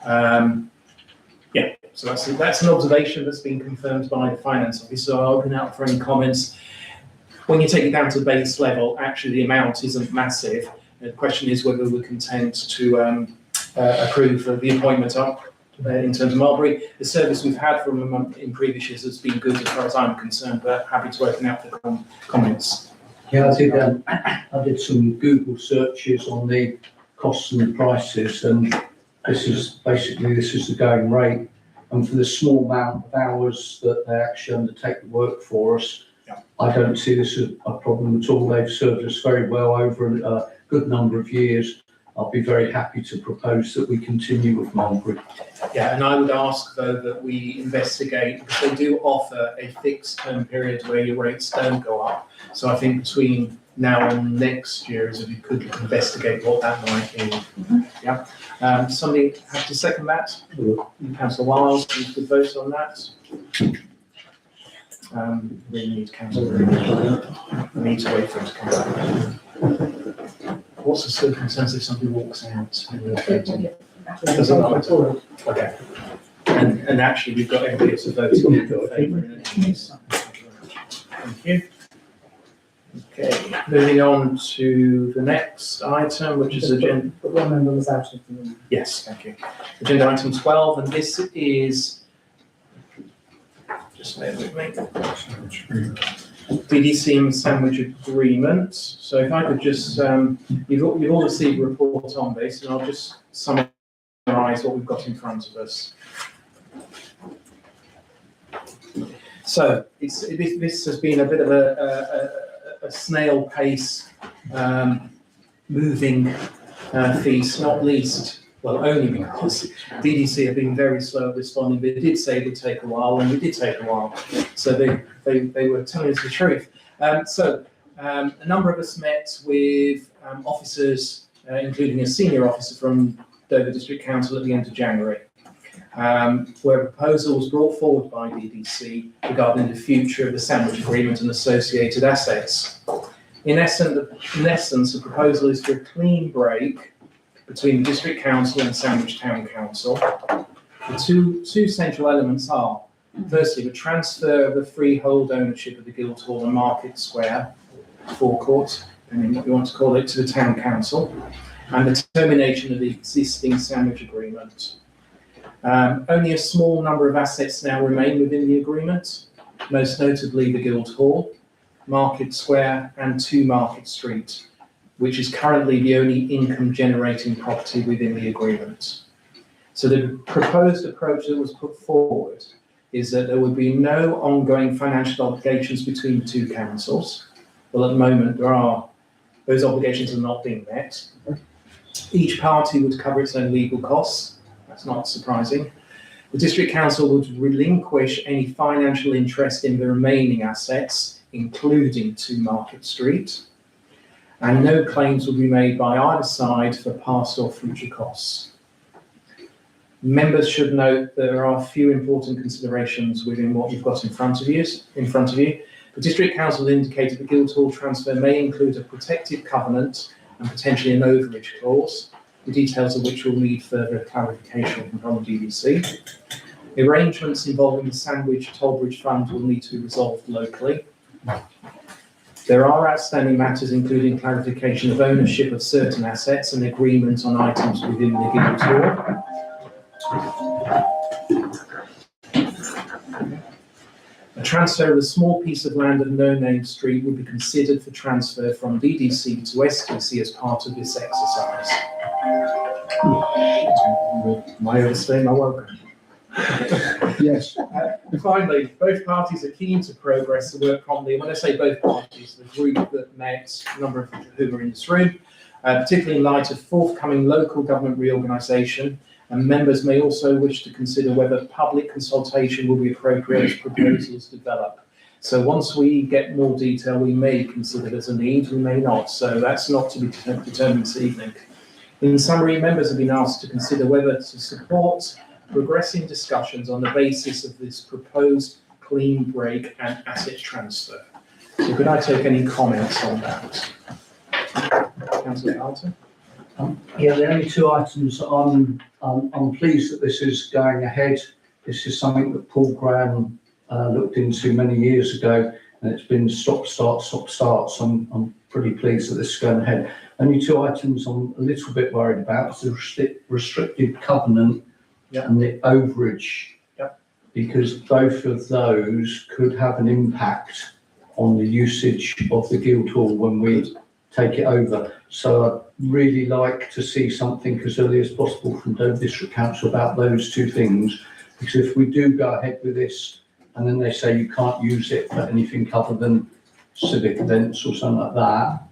Yeah, so that's an observation that's been confirmed by the finance officer. So I'll open out for any comments. When you take it down to the base level, actually the amount isn't massive. The question is whether we're content to approve the appointment up in terms of Mulberry. The service we've had from them in previous years has been good as far as I'm concerned, but happy to open out for comments. Yeah, I did some Google searches on the costs and prices, and this is the going rate. And for the small amount of hours that they actually undertake the work for us, I don't see this as a problem at all. They've served us very well over a good number of years. I'll be very happy to propose that we continue with Mulberry. Yeah, and I would ask though that we investigate, because they do offer a fixed term period where your rates don't go up. So I think between now and next year is if you could investigate what that might be. Mm-hmm. Yeah. Somebody have to second that? Councillor Wild, you could vote on that. We need councillor. We need to wait for him to come back. What's the circumstance if somebody walks out? Doesn't matter. Okay. And actually, we've got everybody else voting in favour in any case. Thank you. Okay, moving on to the next item, which is agenda. But one member was out of the room. Yes, thank you. Agenda item 12, and this is. Just bear with me. DDC and sandwich agreement. So if I could just, you've all received a report on this, and I'll just summarise what we've got in front of us. So this has been a bit of a snail pace moving feast, not least. Well, only because DDC have been very slow at responding. They did say it would take a while, and it did take a while. So they were telling us the truth. A number of us met with officers, including a senior officer from Dover District Council at the end of January, where a proposal was brought forward by DDC regarding the future of the sandwich agreement and associated assets. In essence, the proposal is for a clean break between the District Council and Sandwich Town Council. The two central elements are, firstly, the transfer of the freehold ownership of the Guildhall and Market Square forecourt, depending what you want to call it, to the Town Council, and the termination of the existing Sandwich agreement. Only a small number of assets now remain within the agreement, most notably the Guildhall, Market Square, and 2 Market Street, which is currently the only income-generating property within the agreement. So the proposed approach that was put forward is that there would be no ongoing financial obligations between the 2 councils. Well, at the moment, those obligations are not being met. Each party would cover its own legal costs. That's not surprising. The District Council would relinquish any financial interest in the remaining assets, including 2 Market Street, and no claims will be made by either side for past or future costs. Members should note there are a few important considerations within what you've got in front of you. The District Council indicated the Guildhall transfer may include a protective covenant and potentially an overage clause, the details of which will need further clarification from the DDC. The arrangements involving the Sandwich Toll Bridge Fund will need to be resolved locally. There are outstanding matters including clarification of ownership of certain assets and agreement on items within the Guildhall. A transfer of a small piece of land of No Name Street would be considered for transfer from DDC to STC as part of this exercise. Am I overstaying my welcome? Yes. Finally, both parties are keen to progress the work promptly. When I say both parties, the group that met, a number of whom are in this room, particularly in light of forthcoming local government reorganisation, and members may also wish to consider whether public consultation will be appropriate as proposals develop. So once we get more detail, we may consider there's a need, we may not. So that's not to be determined this evening. In summary, members have been asked to consider whether to support progressing discussions on the basis of this proposed clean break and asset transfer. So could I take any comments on that? Councillor Carlton? Yeah, the only 2 items I'm pleased that this is going ahead. This is something that Paul Graham looked into many years ago, and it's been stop, start. So I'm pretty pleased that this is going ahead. Only 2 items I'm a little bit worried about is the restricted covenant and the overage, because both of those could have an impact on the usage of the Guildhall when we take it over. So I'd really like to see something as early as possible from Dover District Council about those 2 things, because if we do go ahead with this and then they say you can't use it for anything other than civic events or something like that,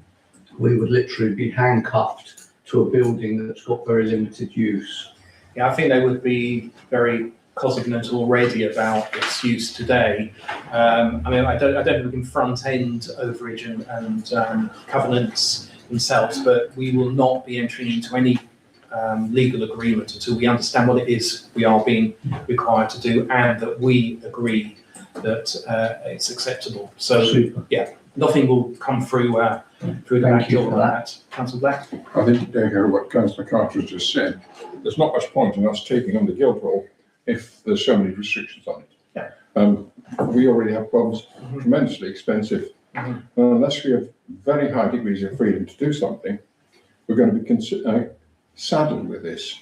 we would literally be handcuffed to a building that's got very limited use. Yeah, I think they would be very cognizant already about its use today. I mean, I don't think we can front end overage and covenants themselves, but we will not be entering into any legal agreement until we understand what it is we are being required to do and that we agree that it's acceptable. So, Super. yeah, nothing will come through the back door on that. Councillor Black? I think to echo what Councillor Carter just said, there's not much point in us taking on the Guildhall if there's so many restrictions on it. Yeah. We already have problems, tremendously expensive. Unless we have very high degrees of freedom to do something, we're going to be saddled with this.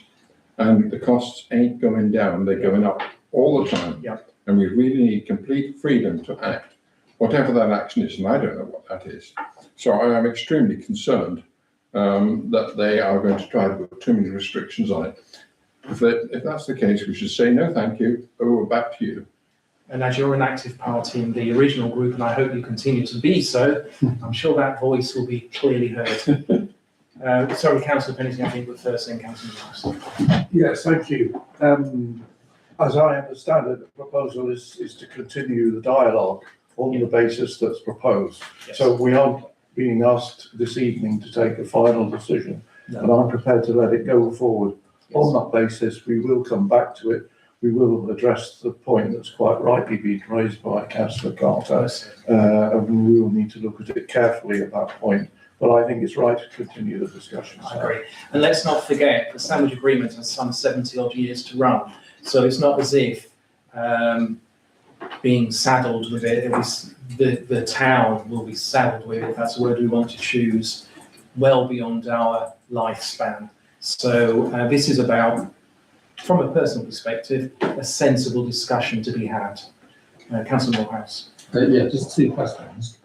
And the costs ain't going down, they're going up all the time. Yeah. And we really need complete freedom to act, whatever that action is, and I don't know what that is. So I am extremely concerned that they are going to try to put too many restrictions on it. If that's the case, we should say no thank you, over back to you. And as you're an active party in the original group, and I hope you continue to be so, I'm sure that voice will be clearly heard. Sorry, Councillor Pennington, I think we're first then Councillor Morris. Yes, thank you. As I understand it, the proposal is to continue the dialogue on the basis that's proposed. Yes. So we aren't being asked this evening to take a final decision, and I'm prepared to let it go forward. On that basis, we will come back to it. We will address the point that's quite rightly been raised by Councillor Carter and we will need to look at it carefully at that point. But I think it's right to continue the discussion. I agree. And let's not forget, the sandwich agreement has some 70 odd years to run. So it's not as if being saddled with it, the town will be saddled with it, if that's the word we want to choose, well beyond our lifespan. So this is about, from a personal perspective, a sensible discussion to be had. Councillor Morehouse. Yeah, just two questions.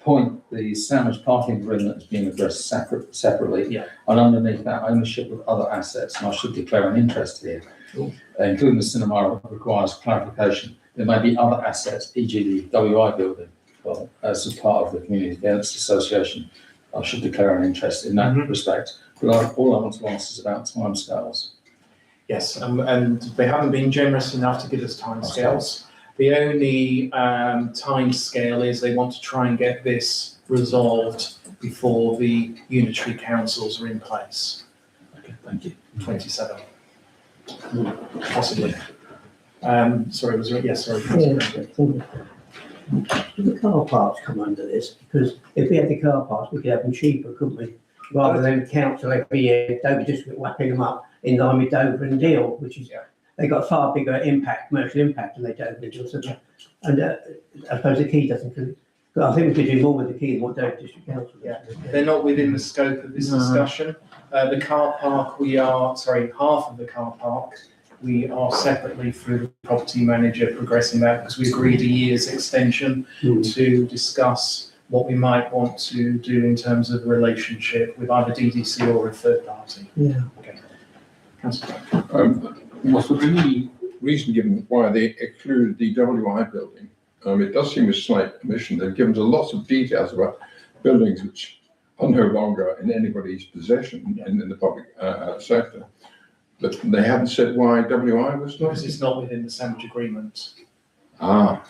Point, the sandwich parking agreement is being addressed separately. Yeah. And underneath that, ownership of other assets, and I should declare an interest here. Sure. Including the cinema requires clarification. There may be other assets, e.g. the WI building, well, as a part of the Community Events Association. I should declare an interest in that respect. But all I want to ask is about timescales. Yes, and they haven't been generous enough to give us timescales. The only timescale is they want to try and get this resolved before the unitary councils are in place. Okay, thank you. 27, possibly. Sorry, was there? Yes, sorry. Yeah, do the car parks come under this? Because if we had the car parks, we could have them cheaper, couldn't we? Rather than council every year, Dover District whapping them up in line with Dover and Deal, which is, they got far bigger impact, commercial impact than they Dover and Deal. So, and I suppose the key doesn't, but I think we could do more with the key than what Dover District Council. They're not within the scope of this discussion. The car park, half of the car park, we are separately through the property manager progressing that because we agreed a year's extension to discuss what we might want to do in terms of a relationship with either DDC or a third party. Yeah. Okay. Councillor. Was there any reason given why they excluded the WI building? It does seem a slight omission. They've given us lots of details about buildings which are no longer in anybody's possession in the public sector. But they haven't said why WI was not. Because it's not within the sandwich agreement. Ah.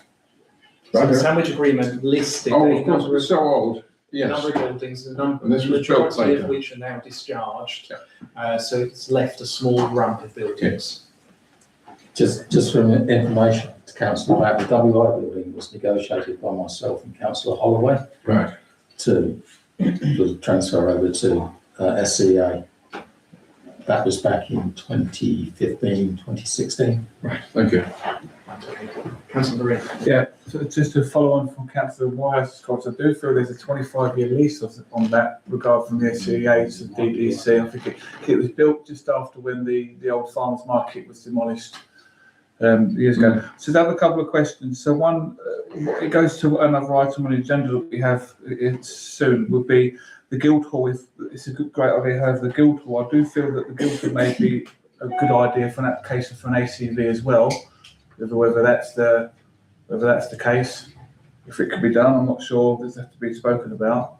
So the sandwich agreement listed Oh, a of course, number it's so old. a Yes. number of buildings, the And this was built majority of later. which are now discharged. So it's left a small rump of buildings. Just for information to council about the WI building was negotiated by myself and Councillor Holloway Right. to transfer over to SCA. That was back in 2015, 2016. Right. Thank you. Councillor Green. Yeah, so just to follow on from Councillor Wyatt's comments, I do feel there's a 25-year lease on that regard from the SCA to DDC. I think it was built just after when the old farmers market was demolished years ago. So I have a couple of questions. So one, it goes to another item on the agenda that we have soon, would be the Guildhall. It's a great idea to have the Guildhall. I do feel that the Guildhall may be a good idea for an application for an ACV as well. Whether that's the case, if it could be done, I'm not sure. Does have to be spoken about.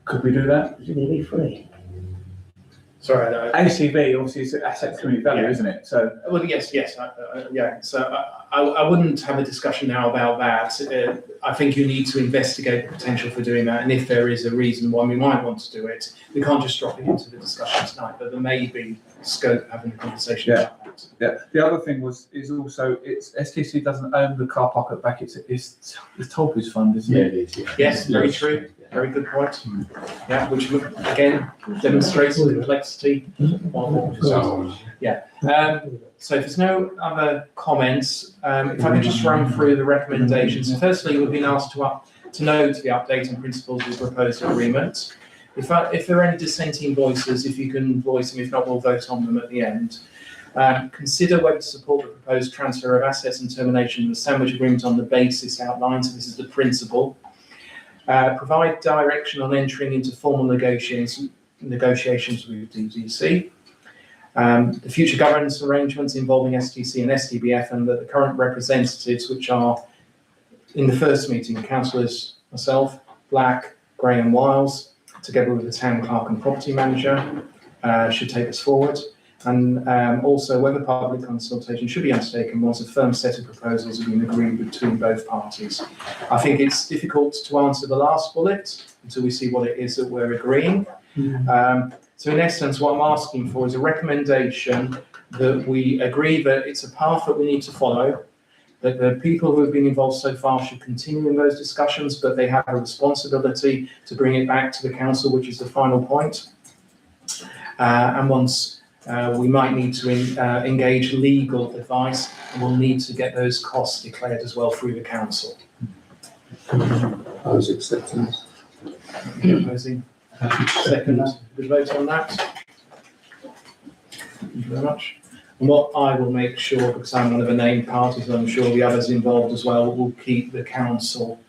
Could we do that? Is it going to be free? Sorry, ACV obviously is asset community value, isn't it? So well, yes. Yeah. So I wouldn't have a discussion now about that. I think you need to investigate the potential for doing that, and if there is a reason why we might want to do it, we can't just drop it into the discussion tonight. But there may be scope of having a conversation about that. yeah. The other thing is also it's STC doesn't own the car park at the back. It's Tollbridge Fund, isn't it? it is. Yeah. Yes, very true. Very good point. Yeah, which again demonstrates the complexity of what we're doing. Yeah. So if there's no other comments, if I could just run through the recommendations. Firstly, we've been asked to note the updating principles of the proposed agreement. If there are any dissenting voices, if you can voice them, if not, we'll vote on them at the end. Consider whether to support the proposed transfer of assets and termination of the sandwich agreement on the basis outlined. So this is the principle. Provide direction on entering into formal negotiations with DDC. The future governance arrangements involving STC and STBF, and that the current representatives, which are in the first meeting, councillors, myself, Black, Graham, Wiles, together with the town clerk and property manager, should take us forward. And also whether public consultation should be undertaken once a firm set of proposals have been agreed between both parties. I think it's difficult to answer the last bullet until we see what it is that we're agreeing. So in essence, what I'm asking for is a recommendation that we agree that it's a path that we need to follow, that the people who have been involved so far should continue in those discussions, but they have a responsibility to bring it back to the council, which is the final point. And once we might need to engage legal advice, and we'll need to get those costs declared as well through the council. Propose acceptance. Proposing second, the vote on that. Thank you very much. And what I will make sure, because I'm one of the named parties, and I'm sure the others involved as well, will keep the council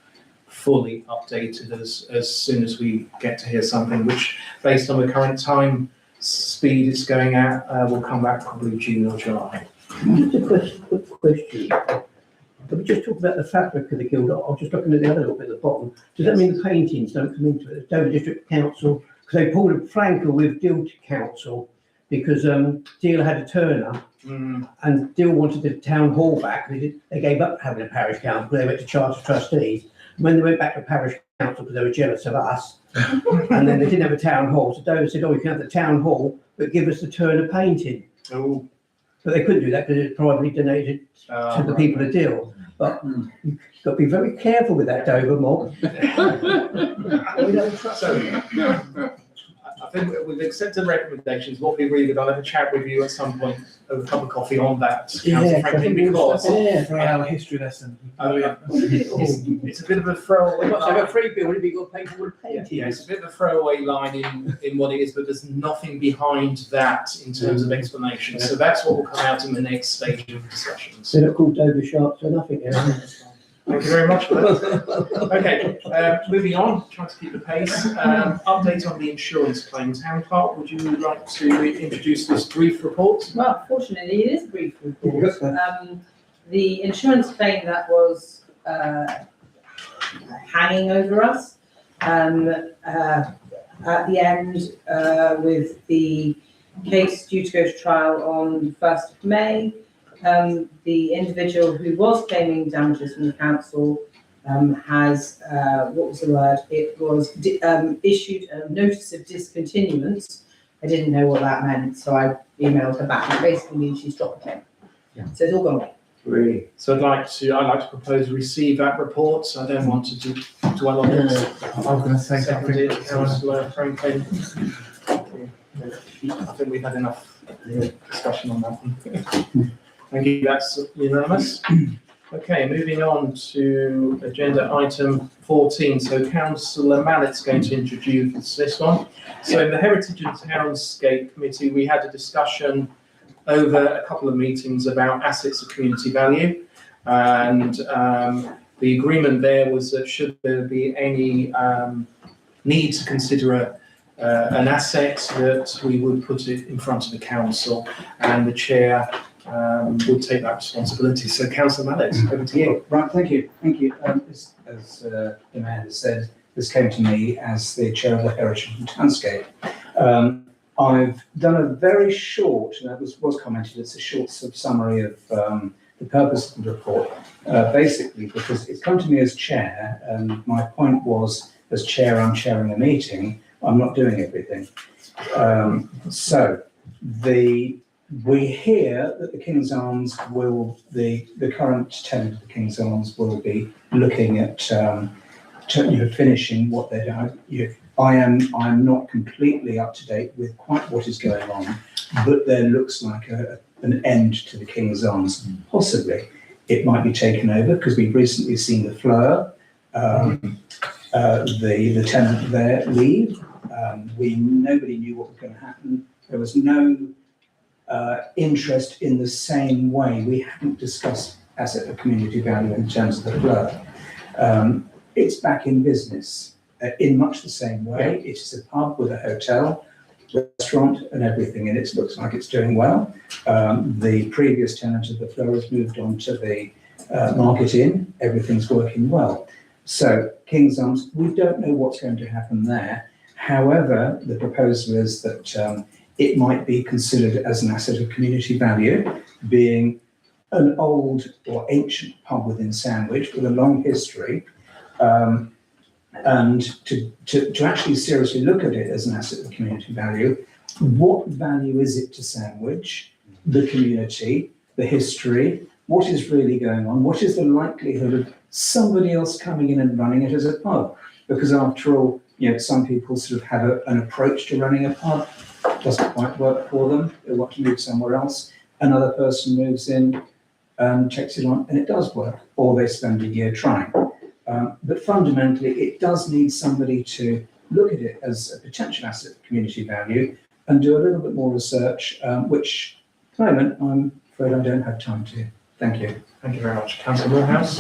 fully updated as soon as we get to hear something, which, based on the current time speed it's going at, will come back probably June or July. Just a quick question. Can we just talk about the fabric of the guild? I was just looking at the other little bit at the bottom. Does that mean the paintings don't come into it? The Dover District Council, because they pulled a flanker with Deal Council because Deal had a turner and Deal wanted the town hall back. They gave up having a parish council because they went to charter trustees. And when they went back to parish council because they were jealous of us, and then they didn't have a town hall, so Dover said, "Oh, you can have the town hall, but give us the turner painting." Oh. But they couldn't do that because it's privately donated to the people of Deal. But you've got to be very careful with that Dover mob. We don't trust them. So, I think we've accepted recommendations. What we agreed with, I'll have a chat with you at some point over a cup of coffee on that, Councillor Franklin, because For our history lesson. it's a bit of a throwaway. We've got to have a free bill, you've got to pay for the painting. Yeah, it's a bit of a throwaway line in what it is, but there's nothing behind that in terms of explanation. So that's what will come out in the next stage of discussions. They're not called Dover Sharks for nothing. Thank you very much for that. Okay, moving on, trying to keep the pace. Update on the insurance claims. Town Clerk, would you like to introduce this brief report? Well, fortunately, it is a brief report. The insurance claim that was hanging over us at the end with the case due to go to trial on the 1st of May. The individual who was claiming damages from the council has, what was the word? It was issued a notice of discontinuance. I didn't know what that meant, so I emailed her back. It basically means she's dropped the claim. Yeah. So it's all gone away. Really? So I'd like to propose receive that report. So I don't want to dwell on it. I was going to say something. Seconded, Councillor Franklin. I think we've had enough discussion on that one. Thank you, that's unanimous. Okay, moving on to agenda item 14. So Councillor Mallett's going to introduce this one. So in the Heritage and Townscape Committee, we had a discussion over a couple of meetings about assets of community value. And the agreement there was that should there be any need to consider an asset, that we would put it in front of the council, and the chair would take that responsibility. So Councillor Mallett, over to you. Right, thank you. As the Mayor has said, this came to me as the chair of the Heritage and Townscape. I've done a very short, and that was commented, it's a short summary of the purpose of the report, basically because it's come to me as chair, and my point was, as chair, I'm chairing a meeting, I'm not doing everything. We hear that the King's Arms the current tenant of the King's Arms will be looking at finishing what they're doing. I am not completely up to date with quite what is going on, but there looks like an end to the King's Arms. Possibly it might be taken over, because we've recently seen the Fleur, the tenant there, leave. Nobody knew what was going to happen. There was no interest in the same way. We haven't discussed asset of community value in terms of the Fleur. It's back in business in much the same way. It is a pub with a hotel, restaurant and everything in it. Looks like it's doing well. The previous tenant of the Fleur has moved on to the Market Inn. Everything's working well. So King's Arms, we don't know what's going to happen there. However, the proposal is that it might be considered as an asset of community value, being an old or ancient pub within Sandwich with a long history, and to actually seriously look at it as an asset of community value. What value is it to Sandwich, the community, the history, what is really going on? What is the likelihood of somebody else coming in and running it as a pub? Because after all, some people sort of have an approach to running a pub, doesn't quite work for them, they want to move somewhere else. Another person moves in, checks it on, and it does work, or they spend a year trying. But fundamentally, it does need somebody to look at it as a potential asset of community value and do a little bit more research, which at the moment, I'm afraid I don't have time to. Thank you. Thank you very much. Councillor Moorhouse?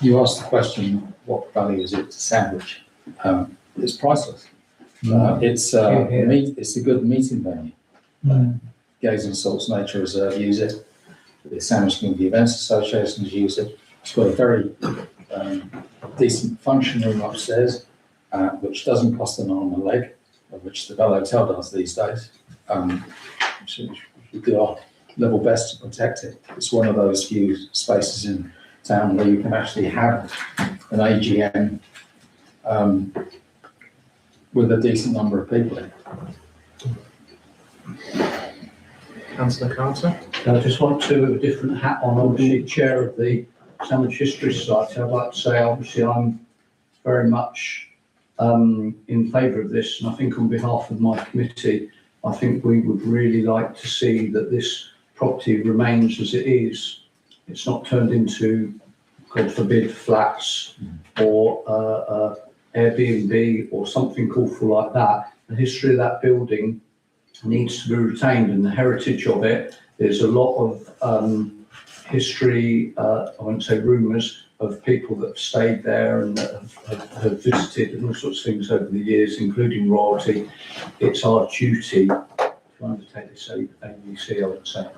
You asked the question, what value is it to Sandwich? It's priceless. It's a good meeting venue. Gaze and Salts Nature Reserve use it. The Sandwich Community Events Association use it. It's got a very decent function room upstairs, which doesn't cost an arm and a leg, which the Bell Hotel does these days. We do our level best to protect it. It's one of those few spaces in town where you can actually have an AGM with a decent number of people in. Councillor Carter? I just want to, with a different hat on, obviously chair of the Sandwich History Society. I'd like to say, obviously, I'm very much in favour of this, and I think on behalf of my committee, I think we would really like to see that this property remains as it is. It's not turned into, God forbid, flats or Airbnb or something awful like that. The history of that building needs to be retained, and the heritage of it. There's a lot of history, I won't say rumours, of people that have stayed there and that have visited and all sorts of things over the years, including royalty. It's our duty to undertake this ABC, I would say.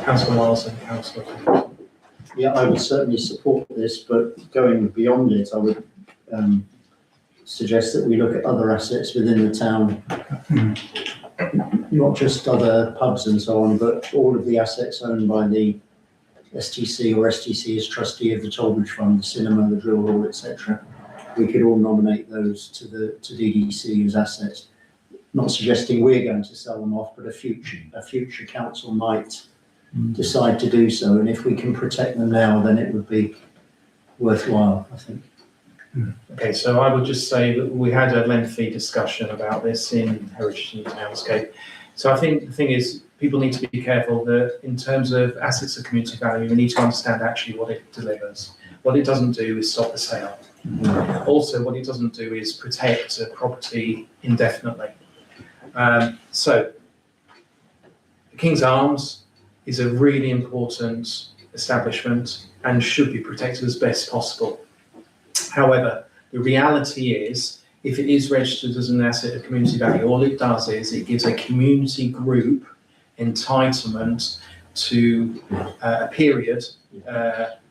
Councillor Miles and Councillor. Yeah, I would certainly support this, but going beyond it, I would suggest that we look at other assets within the town, not just other pubs and so on, but all of the assets owned by the STC or STC as trustee of the Tollbridge Fund, the cinema, the drill hall, etc. We could all nominate those to DDC as assets. Not suggesting we're going to sell them off, but a future council might decide to do so, and if we can protect them now, then it would be worthwhile, I think. Okay, so I would just say that we had a lengthy discussion about this in Heritage and Townscape. So I think the thing is, people need to be careful that in terms of assets of community value, we need to understand actually what it delivers. What it doesn't do is stop the sale. Also, what it doesn't do is protect a property indefinitely. So, the King's Arms is a really important establishment and should be protected as best possible. However, the reality is, if it is registered as an asset of community value, all it does is it gives a community group entitlement to a period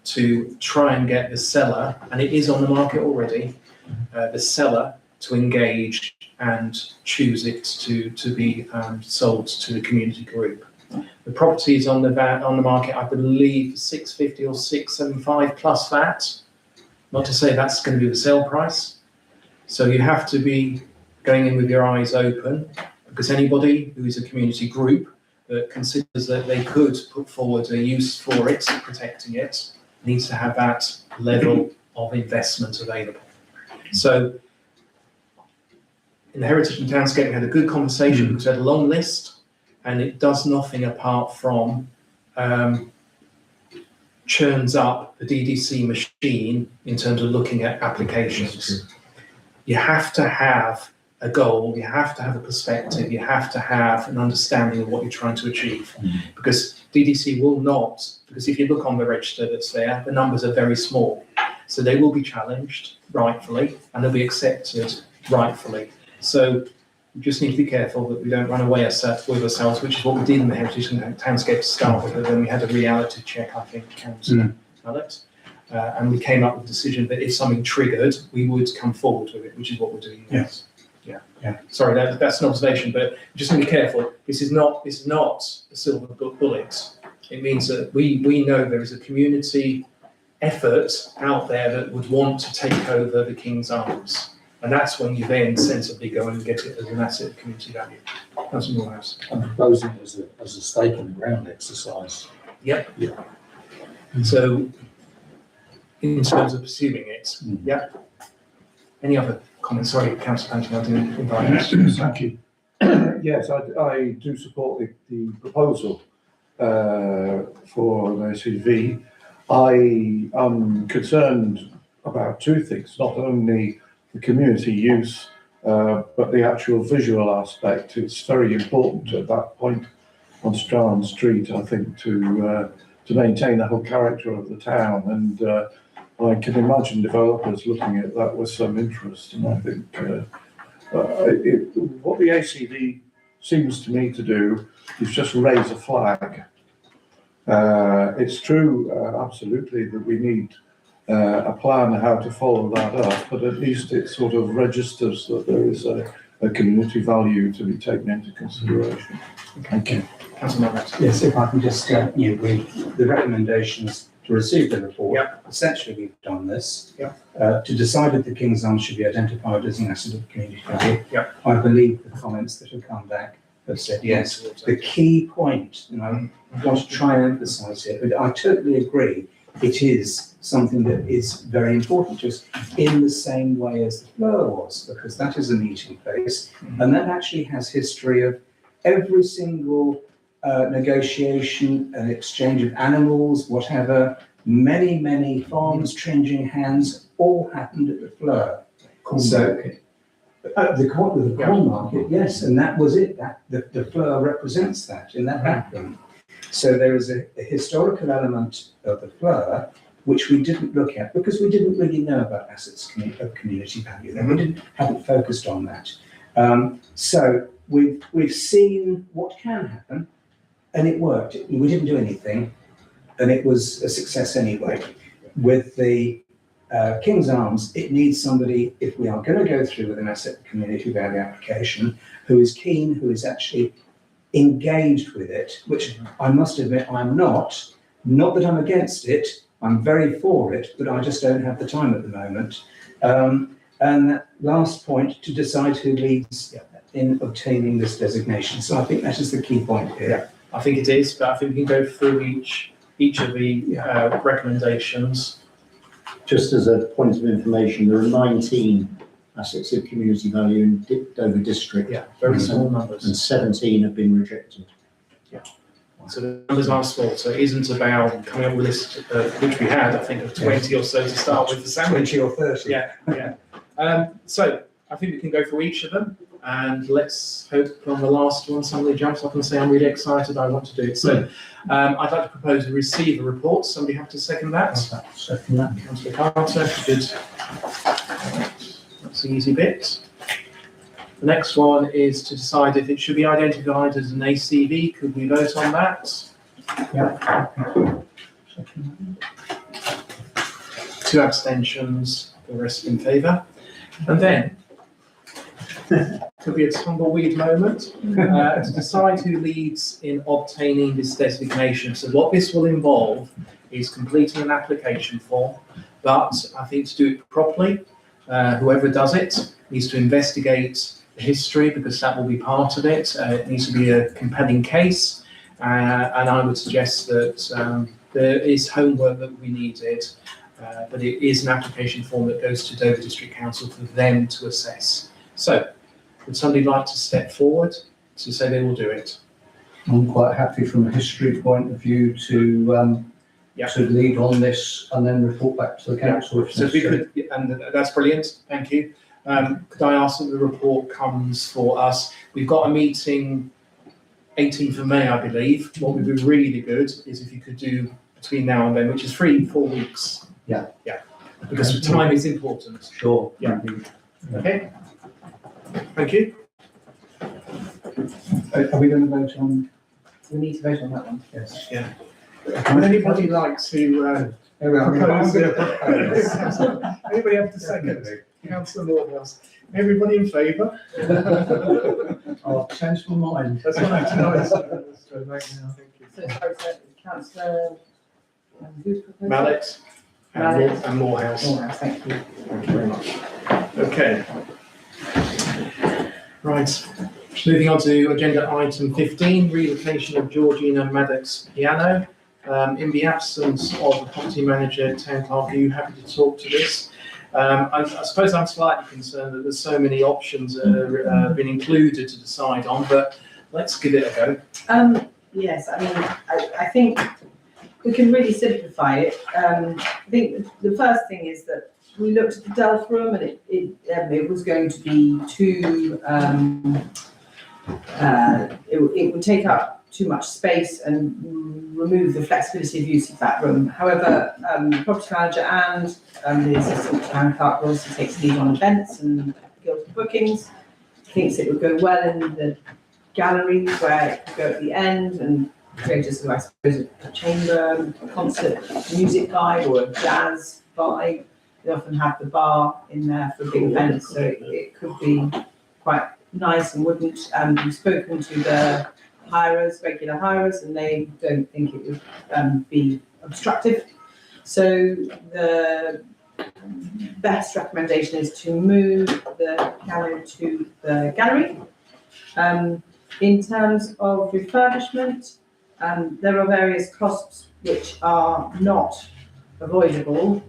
to try and get the seller, and it is on the market already, the seller to engage and choose it to be sold to the community group. The property is on the market, I believe, 650 or 675 plus VAT. Not to say that's going to be the sale price. So you have to be going in with your eyes open, because anybody who is a community group that considers that they could put forward a use for it, protecting it, needs to have that level of investment available. So in the Heritage and Townscape, we had a good conversation because we had a long list, and it does nothing apart from churns up the DDC machine in terms of looking at applications. You have to have a goal, you have to have a perspective, you have to have an understanding of what you're trying to achieve. Because DDC will not, because if you look on the register that's there, the numbers are very small. So they will be challenged rightfully, and they'll be accepted rightfully. So we just need to be careful that we don't run away with ourselves, which is what we did in the Heritage and Townscape to start with, and then we had a reality check, I think, Councillor Mallet. And we came up with the decision that if something triggered, we would come forward with it, which is what we're doing. Yes. Yeah. Sorry, that's an observation, but just need to be careful. This is not a silver bullet. It means that we know there is a community effort out there that would want to take over the King's Arms. And that's when you then sensibly go and get it as an asset of community value. Councillor Morehouse. I'm proposing it as a stake in the ground exercise. So in terms of pursuing it, Any other comments? Sorry, Councillor Panton, I didn't invite you. Thank you. Yes, I do support the proposal for an SUV. I am concerned about two things, not only the community use, but the actual visual aspect. It's very important at that point on Strand Street, I think, to maintain the whole character of the town. And I can imagine developers looking at that with some interest. And I think what the ACD seems to me to do is just raise a flag. It's true, absolutely, that we need a plan how to follow that up, but at least it sort of registers that there is a community value to be taken into consideration. Thank you. Councillor Morehouse. Yes, if I can just, with the recommendations to receive the report, essentially we've done this. To decide if the King's Arms should be identified as an asset of community value. I believe the comments that have come back have said yes. The key point, and I want to try and emphasise here, but I totally agree, it is something that is very important to us in the same way as the Fleur was, because that is a meeting place, and that actually has history of every single negotiation, an exchange of animals, whatever, many farms changing hands, all happened at the Fleur. The corn market, yes, and that was it. That the Fleur represents that in that background. So there is a historical element of the Fleur which we didn't look at because we didn't really know about assets of community value. Then we hadn't focused on that. So we've seen what can happen, and it worked. We didn't do anything, and it was a success anyway. With the King's Arms, it needs somebody, if we are going to go through with an asset community value application, who is keen, who is actually engaged with it, which I must admit I'm not. Not that I'm against it, I'm very for it, but I just don't have the time at the moment. And that last point, to decide who leads in obtaining this designation. So I think that is the key point here. I think it is, but I think we can go through each of the recommendations. Just as a point of information, there are 19 assets of community value in Dover District. Very small numbers. And 17 have been rejected. So the numbers are small, so it isn't about coming up with a list, which we had, I think, of 20 or so to start with the sandwich. 20 or 30. So I think we can go through each of them, and let's hope on the last one somebody jumps up and say, I'm really excited, I want to do it. So I'd like to propose to receive a report. Somebody have to second that? Second that. Councillor Carter, good. That's the easy bit. The next one is to decide if it should be identified as an ACV. Could we vote on that? Two abstentions, the rest in favour. And then, could be a tumbleweed moment, to decide who leads in obtaining this designation. So what this will involve is completing an application form, but I think to do it properly, whoever does it needs to investigate the history, because that will be part of it. It needs to be a compelling case, and I would suggest that there is homework that we needed, but it is an application form that goes to Dover District Council for them to assess. So, would somebody like to step forward to say they will do it? I'm quite happy from a history point of view to lead on this and then report back to the council. So if we could, and that's brilliant, thank you. Could I ask that the report comes for us? We've got a meeting 18th of May, I believe. What would be really good is if you could do between now and then, which is 3-4 weeks. Because time is important. Sure. Okay. Thank you. Are we going to vote on? We need to vote on that one. Yes. Would anybody like to propose? Anybody have to second? Councillor Morehouse. Everybody in favour? I'll change my mind. That's what I'm tonight. Thank you. So sorry, Councillor, who's proposing? Mallet and Morehouse. Morehouse, thank you. Thank you very much. Okay. Right, moving on to agenda item 15, relocation of Georgina Maddox piano. In the absence of the property manager, town clerk, are you happy to talk to this? I suppose I'm slightly concerned that there's so many options that have been included to decide on, but let's give it a go. Yes, I mean, I think we can really simplify it. I think the first thing is that we looked at the Delph room and it was going to be too, it would take up too much space and remove the flexibility of use of that room. However, the property manager and the assistant town clerk will also take lead on events and guild bookings. Thinks it would go well in the gallery where it could go at the end and create a sort of, I suppose, a chamber, a concert, music vibe or a jazz vibe. They often have the bar in there for big events, so it could be quite nice and wouldn't. We've spoken to the hirers, regular hirers, and they don't think it would be obstructive. So the best recommendation is to move the piano to the gallery. In terms of refurbishment, there are various costs which are not avoidable.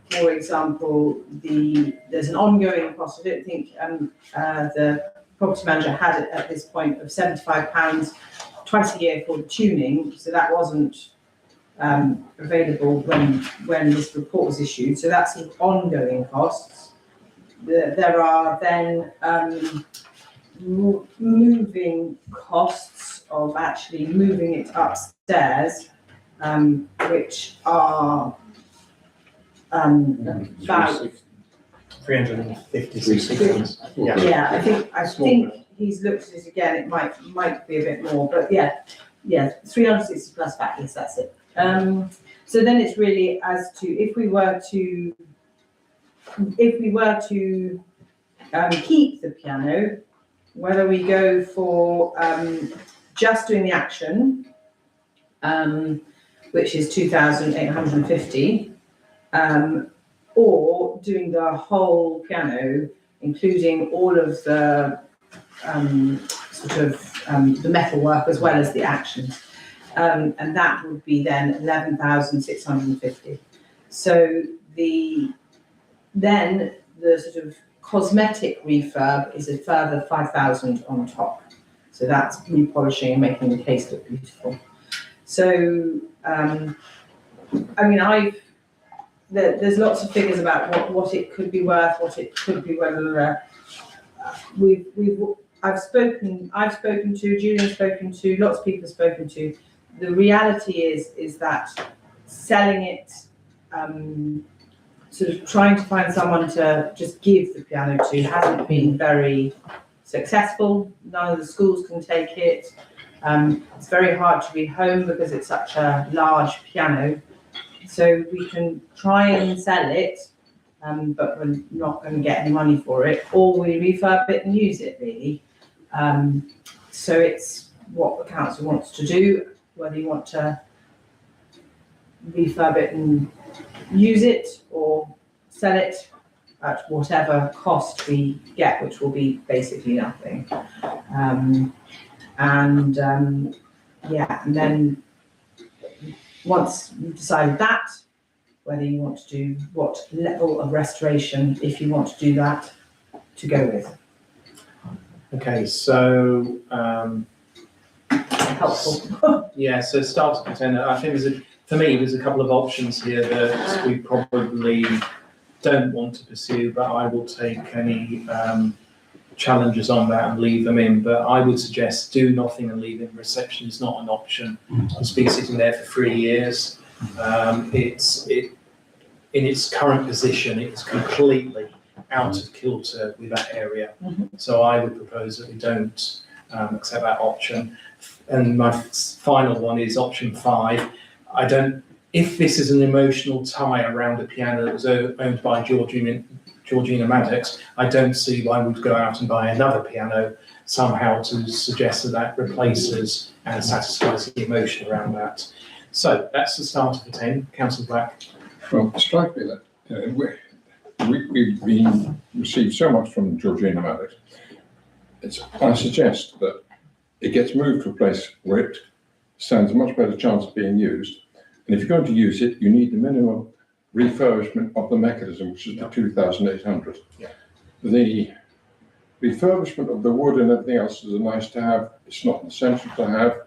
For example, there's an ongoing cost. I don't think the property manager had it at this point of £75 twice a year for the tuning, so that wasn't available when this report was issued. So that's the ongoing costs. There are then moving costs of actually moving it upstairs, which are about 356. Yeah, I think he's looked at it again. It might be a bit more, but yeah, 360 plus VAT. Yes, that's it. So then it's really as to if we were to keep the piano, whether we go for just doing the action, which is 2,850. Or doing the whole piano, including all of the the metal work as well as the actions, and that would be then 11,650. So then the sort of cosmetic refurb is a further 5,000 on top. So that's repolishing and making the case look beautiful. So I mean, there's lots of figures about what it could be worth, what it could be, whether I've spoken to, Julian's spoken to, lots of people have spoken to. The reality is that selling it, sort of trying to find someone to just give the piano to hasn't been very successful. None of the schools can take it. It's very hard to rehome because it's such a large piano. So we can try and sell it, but we're not going to get any money for it, or we refurb it and use it, really. So it's what the council wants to do, whether you want to refurb it and use it or sell it at whatever cost we get, which will be basically nothing. And then once you've decided that, whether you want to do what level of restoration, if you want to do that, to go with. Okay, so helpful. Yeah, so starter container. I think for me there's a couple of options here that we probably don't want to pursue, but I will take any challenges on that and leave them in. But I would suggest do nothing and leave it. Reception is not an option. It's been sitting there for 3 years. In its current position, it's completely out of kilter with that area. So I would propose that we don't accept that option. And my final one is option 5. If this is an emotional tie around a piano that was owned by Georgina Maddox, I don't see why we'd go out and buy another piano somehow to suggest that replaces and satisfies the emotion around that. So that's the start of the 10. Councillor Black. Well, it strikes me that we've received so much from Georgina Maddox. I suggest that it gets moved to a place where it stands a much better chance of being used. And if you're going to use it, you need the minimum refurbishment of the mechanism, which is the 2,800. Yeah. The refurbishment of the wood and everything else is a nice to have. It's not essential to have.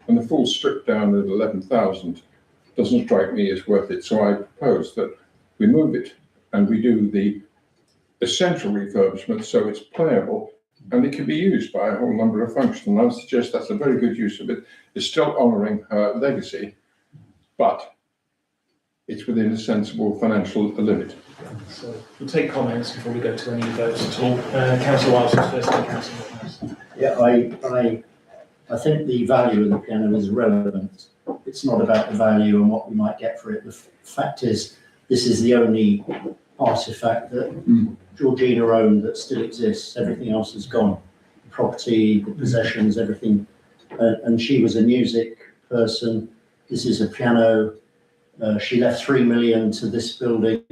And the full strip down at 11,000 doesn't strike me as worth it. So I propose that we move it and we do the essential refurbishment so it's playable and it can be used by a whole number of functions. And I would suggest that's a very good use of it. It's still honouring her legacy, but it's within a sensible financial limit. So we'll take comments before we go to any votes at all. Councillor Wiles first, then Councillor Moorhouse. Yeah, I think the value of the piano is relevant. It's not about the value and what we might get for it. The fact is, this is the only artefact that Georgina owned that still exists. Everything else is gone. The property, the possessions, everything. And she was a music person. This is a piano. She left 3 million to this building,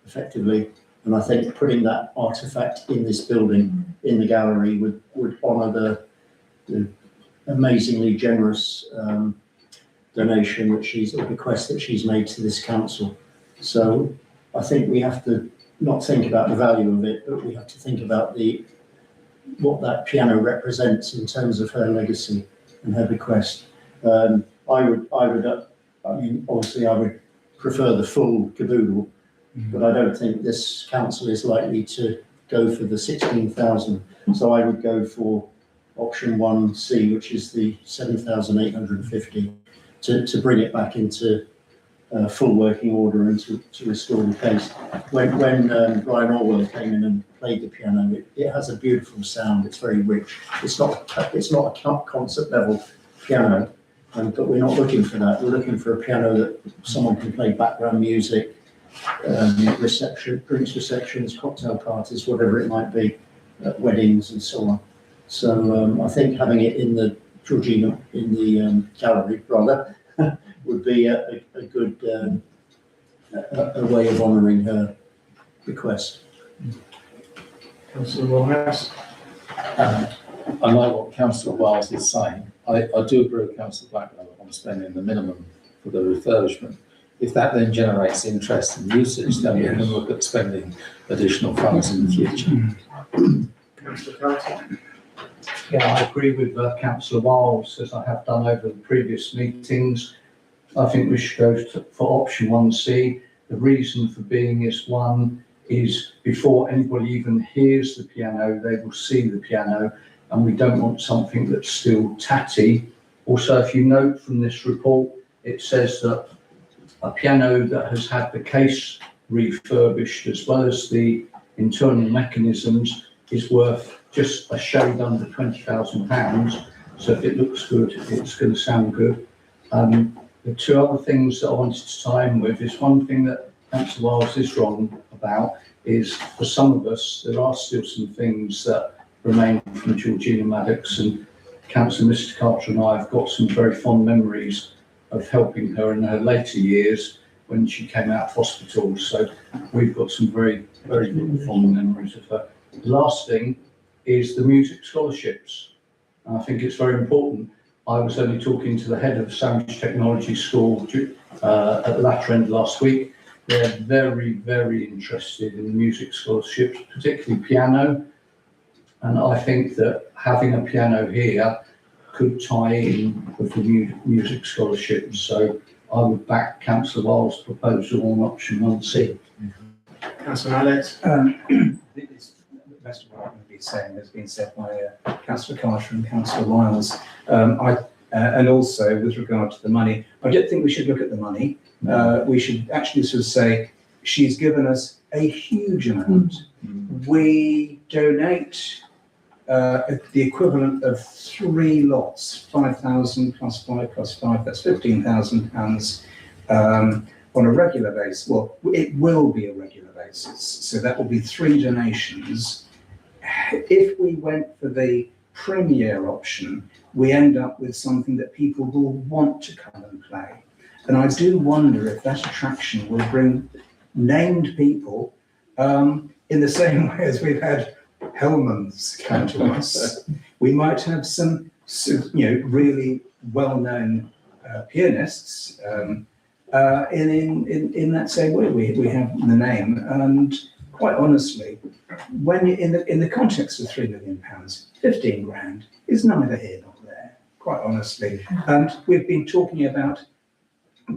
effectively. And I think putting that artefact in this building, in the gallery, would honour the amazingly generous donation that the bequest that she's made to this council. So I think we have to not think about the value of it, but we have to think about what that piano represents in terms of her legacy and her bequest. I mean, obviously I would prefer the full caboodle, but I don't think this council is likely to go for the 16,000. So I would go for option 1C, which is the 7,850, to bring it back into full working order and to restore the case. When Brian Orwell came in and played the piano, it has a beautiful sound. It's very rich. It's not a concert level piano, but we're not looking for that. We're looking for a piano that someone can play background music, drinks receptions, cocktail parties, whatever it might be, weddings and so on. So I think having it in the Georgina, in the gallery rather, would be a good a way of honouring her bequest. Councillor Moorhouse. I like what Councillor Wiles is saying. I do agree with Councillor Blackwell on spending the minimum for the refurbishment. If that then generates interest and usage, then we can look at spending additional funds in the future. Councillor Carter. Yeah, I agree with Councillor Wiles, as I have done over the previous meetings. I think we should go for option 1C. The reason for being is before anybody even hears the piano, they will see the piano, and we don't want something that's still tatty. Also, if you note from this report, it says that a piano that has had the case refurbished as well as the internal mechanisms is worth just a shade under £20,000. So if it looks good, it's going to sound good. The two other things that I wanted to tie in with is one thing that Councillor Wiles is wrong about is for some of us, there are still some things that remain from Georgina Maddox, and Councillor Mr. Carter and I have got some very fond memories of helping her in her later years when she came out of hospital. So we've got some very, very good fond memories of her. The last thing is the music scholarships. And I think it's very important. I was only talking to the head of Sandwich Technology School at the latter end last week. They're very, very interested in music scholarships, particularly piano. And I think that having a piano here could tie in with the music scholarships. So I would back Councillor Wiles' proposal on option 1C. Councillor Mallet. The rest of what I'm going to be saying has been said by Councillor Carter and Councillor Wiles. And also with regard to the money, I don't think we should look at the money. We should actually sort of say, she's given us a huge amount. We donate the equivalent of 3 lots, 5,000 plus 5 plus 5, that's £15,000 on a regular basis. Well, it will be a regular basis. So that will be 3 donations. If we went for the premier option, we end up with something that people will want to come and play. And I do wonder if that attraction will bring named people in the same way as we've had Hellmans come to us. We might have some, really well-known pianists in that same way. We have the name, and quite honestly, when you in the context of £3 million, 15 grand is neither here nor there. Quite honestly, and we've been talking about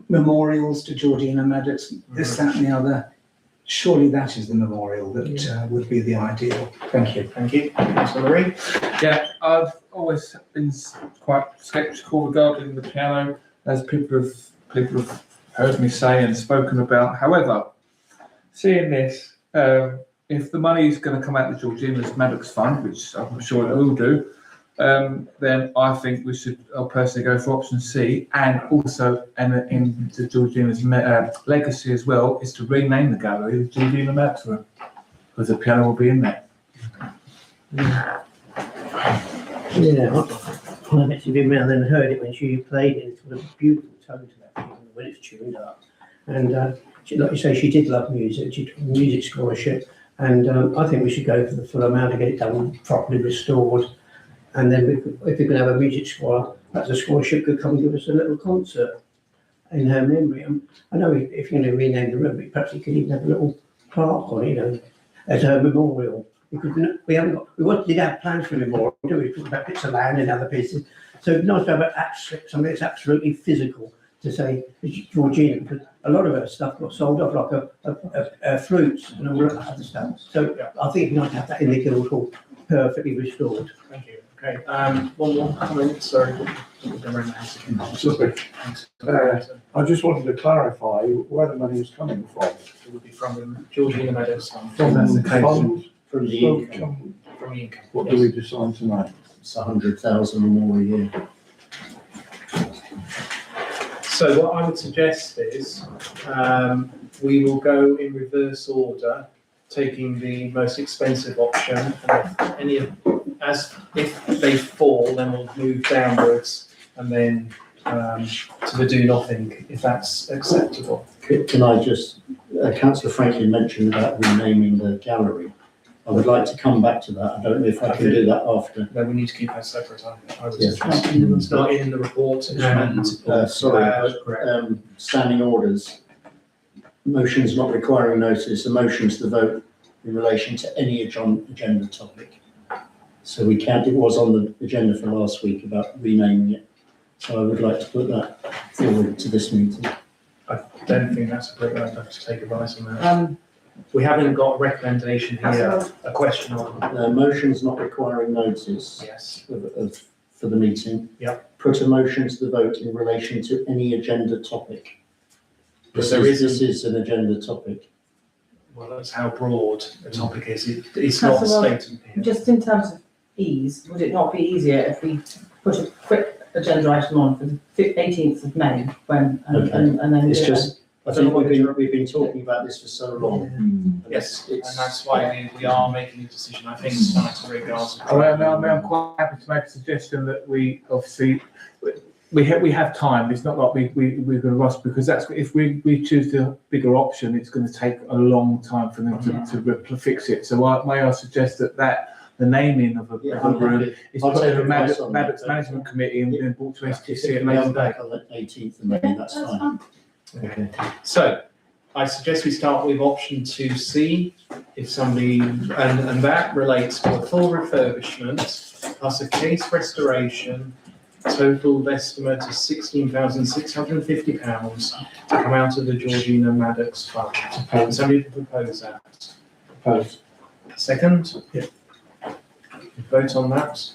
memorials to Georgina Maddox, this, that, and the other. Surely that is the memorial that would be the ideal. Thank you. Thank you. Councillor Marie? Yeah, I've always been quite sceptical regarding the piano, as people have heard me say and spoken about. However, seeing this, if the money is going to come out of the Georgina Maddox Fund, which I'm sure it will do, then I think we should, I'll personally go for option C, and also in the Georgina's legacy as well, is to rename the gallery the Georgina Maddox Room, because the piano will be in there. Yeah, I've actually been round and heard it when she played it. It's got a beautiful tone to that piano when it's tuned up. And like you say, she did love music. She took a music scholarship, and I think we should go for the full amount to get it done properly restored. And then if we can have a music scholar, perhaps the scholarship could come and give us a little concert in her memory. I know if you're going to rename the room, perhaps you could even have a little plaque on it, as her memorial. Because we did have plans for a memorial, do we? Talk about bits of land and other pieces. So it's nice to have something that's absolutely physical to say Georgina, because a lot of her stuff got sold off, like fruits and all that other stuff. So I think it's nice to have that in the Guildhall, perfectly restored. Thank you. Okay, one more comment, sorry. Sorry. I just wanted to clarify where the money is coming from. It would be from the Georgina Meadows Fund. From the fund, From the income, From the income. what do we decide tonight? it's 100,000 or more a year. So what I would suggest is, we will go in reverse order, taking the most expensive option, and if they fall, then we'll move downwards, and then to the do nothing, if that's acceptable. Can I just, Councillor Franklin mentioned about renaming the gallery. I would like to come back to that. I don't know if I can do that after. No, we need to keep that separate, I would Yeah. suggest. It's not in the report, and Standing orders. Motions not requiring notice, a motion to the vote in relation to any agenda topic. So it was on the agenda for last week about renaming it. So I would like to put that forward to this meeting. I don't think that's appropriate. I'd have to take advice on that. We haven't got a recommendation here, a question on. Motions not requiring notice. Yes. For the meeting. Yep. Put a motion to the vote in relation to any agenda topic. But This is an agenda topic. Well, that's how broad the topic is. It's not stated here. Just in terms of ease, would it not be easier if we put a quick agenda item on for the 18th of May and then It's do it? just, I think we've been talking about this for so long. And Yes, and it's- that's why we are making a decision. I think tonight in regards. I'm quite happy to make a suggestion that we obviously, we have time. It's not like we're going to rush, because that's, if we choose the bigger option, it's going to take a long time for them to fix it. So may I suggest that the naming of a room is I'll put take in the advice on that. Maddox Management Committee and then brought to STC If at a we later come date. back on the 18th of May, that's fine. Okay. So I suggest we start with option 2C, if somebody, and that relates to a full refurbishment plus a case restoration. Total estimate is £16,650 to come out of the Georgina Maddox Fund. Can somebody propose that? Proposed. Second? Yeah. Vote on that.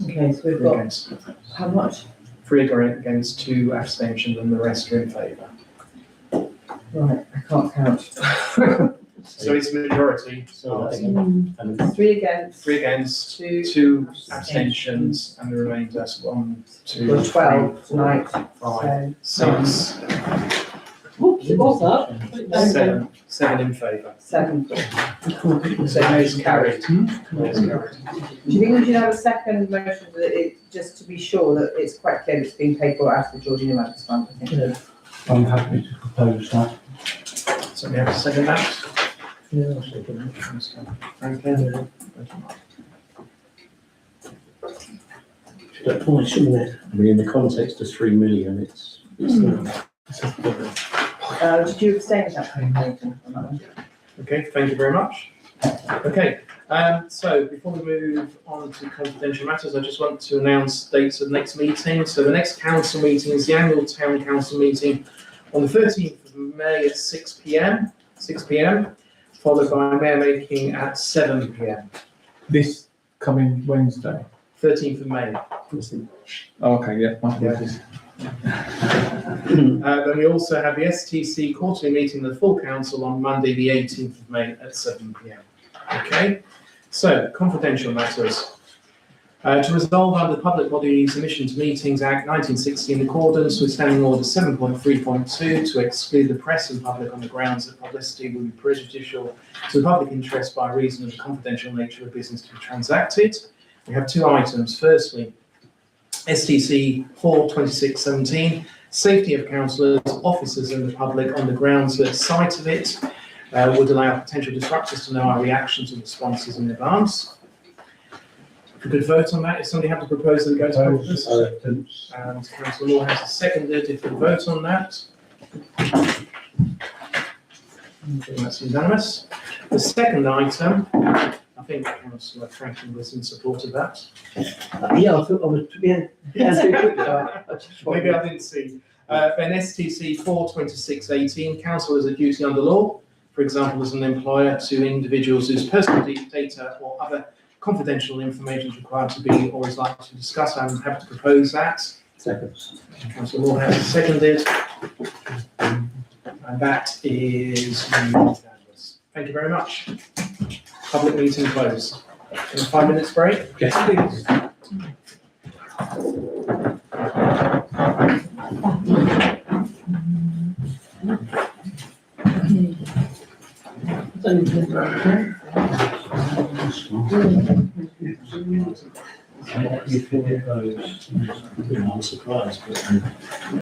Okay, so we've got, Against. how much? 3 against, 2 abstentions, and the rest are in favour. Right, I can't count. So it's majority. So that again. And 3 against, 3 against, 2 2 abstentions, and the remainder is 1, 2, We're 12 tonight, 5, so 6, What's up? 7 in favour. 7. So those carried. Those carried. Do you think we should have a second motion that just to be sure that it's quite clear it's being paid for out of the Georgina Maddox Fund? I think. I'm happy to propose that. So we have to second that. Yeah, I'll second that. Franklin. Should have points, shouldn't it? I mean, in the context of 3 million, it's Did you abstain at that point? Okay, thank you very much. Okay, so before we move on to confidential matters, I just want to announce dates of next meeting. So the next council meeting is the annual town council meeting on the 13th of May at 6 p.m, followed by mayor making at 7 p.m. This coming Wednesday. 13th of May. Oh, okay, yeah, my apologies. Then we also have the STC quarterly meeting of the full council on Monday, the 18th of May at 7 p.m. Okay, so confidential matters. To resolve under the Public Bodies Emission to Meetings Act 1960 in accordance with Standing Order 7.3.2 to exclude the press and public on the grounds that publicity will be prejudicial to the public interest by reason of the confidential nature of business to be transacted. We have two items. Firstly, STC 42617, safety of councillors, officers and the public on the grounds that sight of it would allow potential disruptors to know our reactions and responses in advance. If we could vote on that, if somebody had to propose that it goes to officers. And Councillor Moore has seconded, if we vote on that. That's unanimous. The second item, I think Councillor Franklin was in support of that. Yeah, I thought I was being too quick. Maybe I didn't see. Then STC 42618, council has a duty under law, for example, as an employer to individuals whose personal data or other confidential information is required to be or is likely to discuss. I'm happy to propose that. second. Councillor Moore has seconded. And that is unanimous. Thank you very much. Public meeting closed. In a 5 minutes break? Yes, please. I'm surprised, but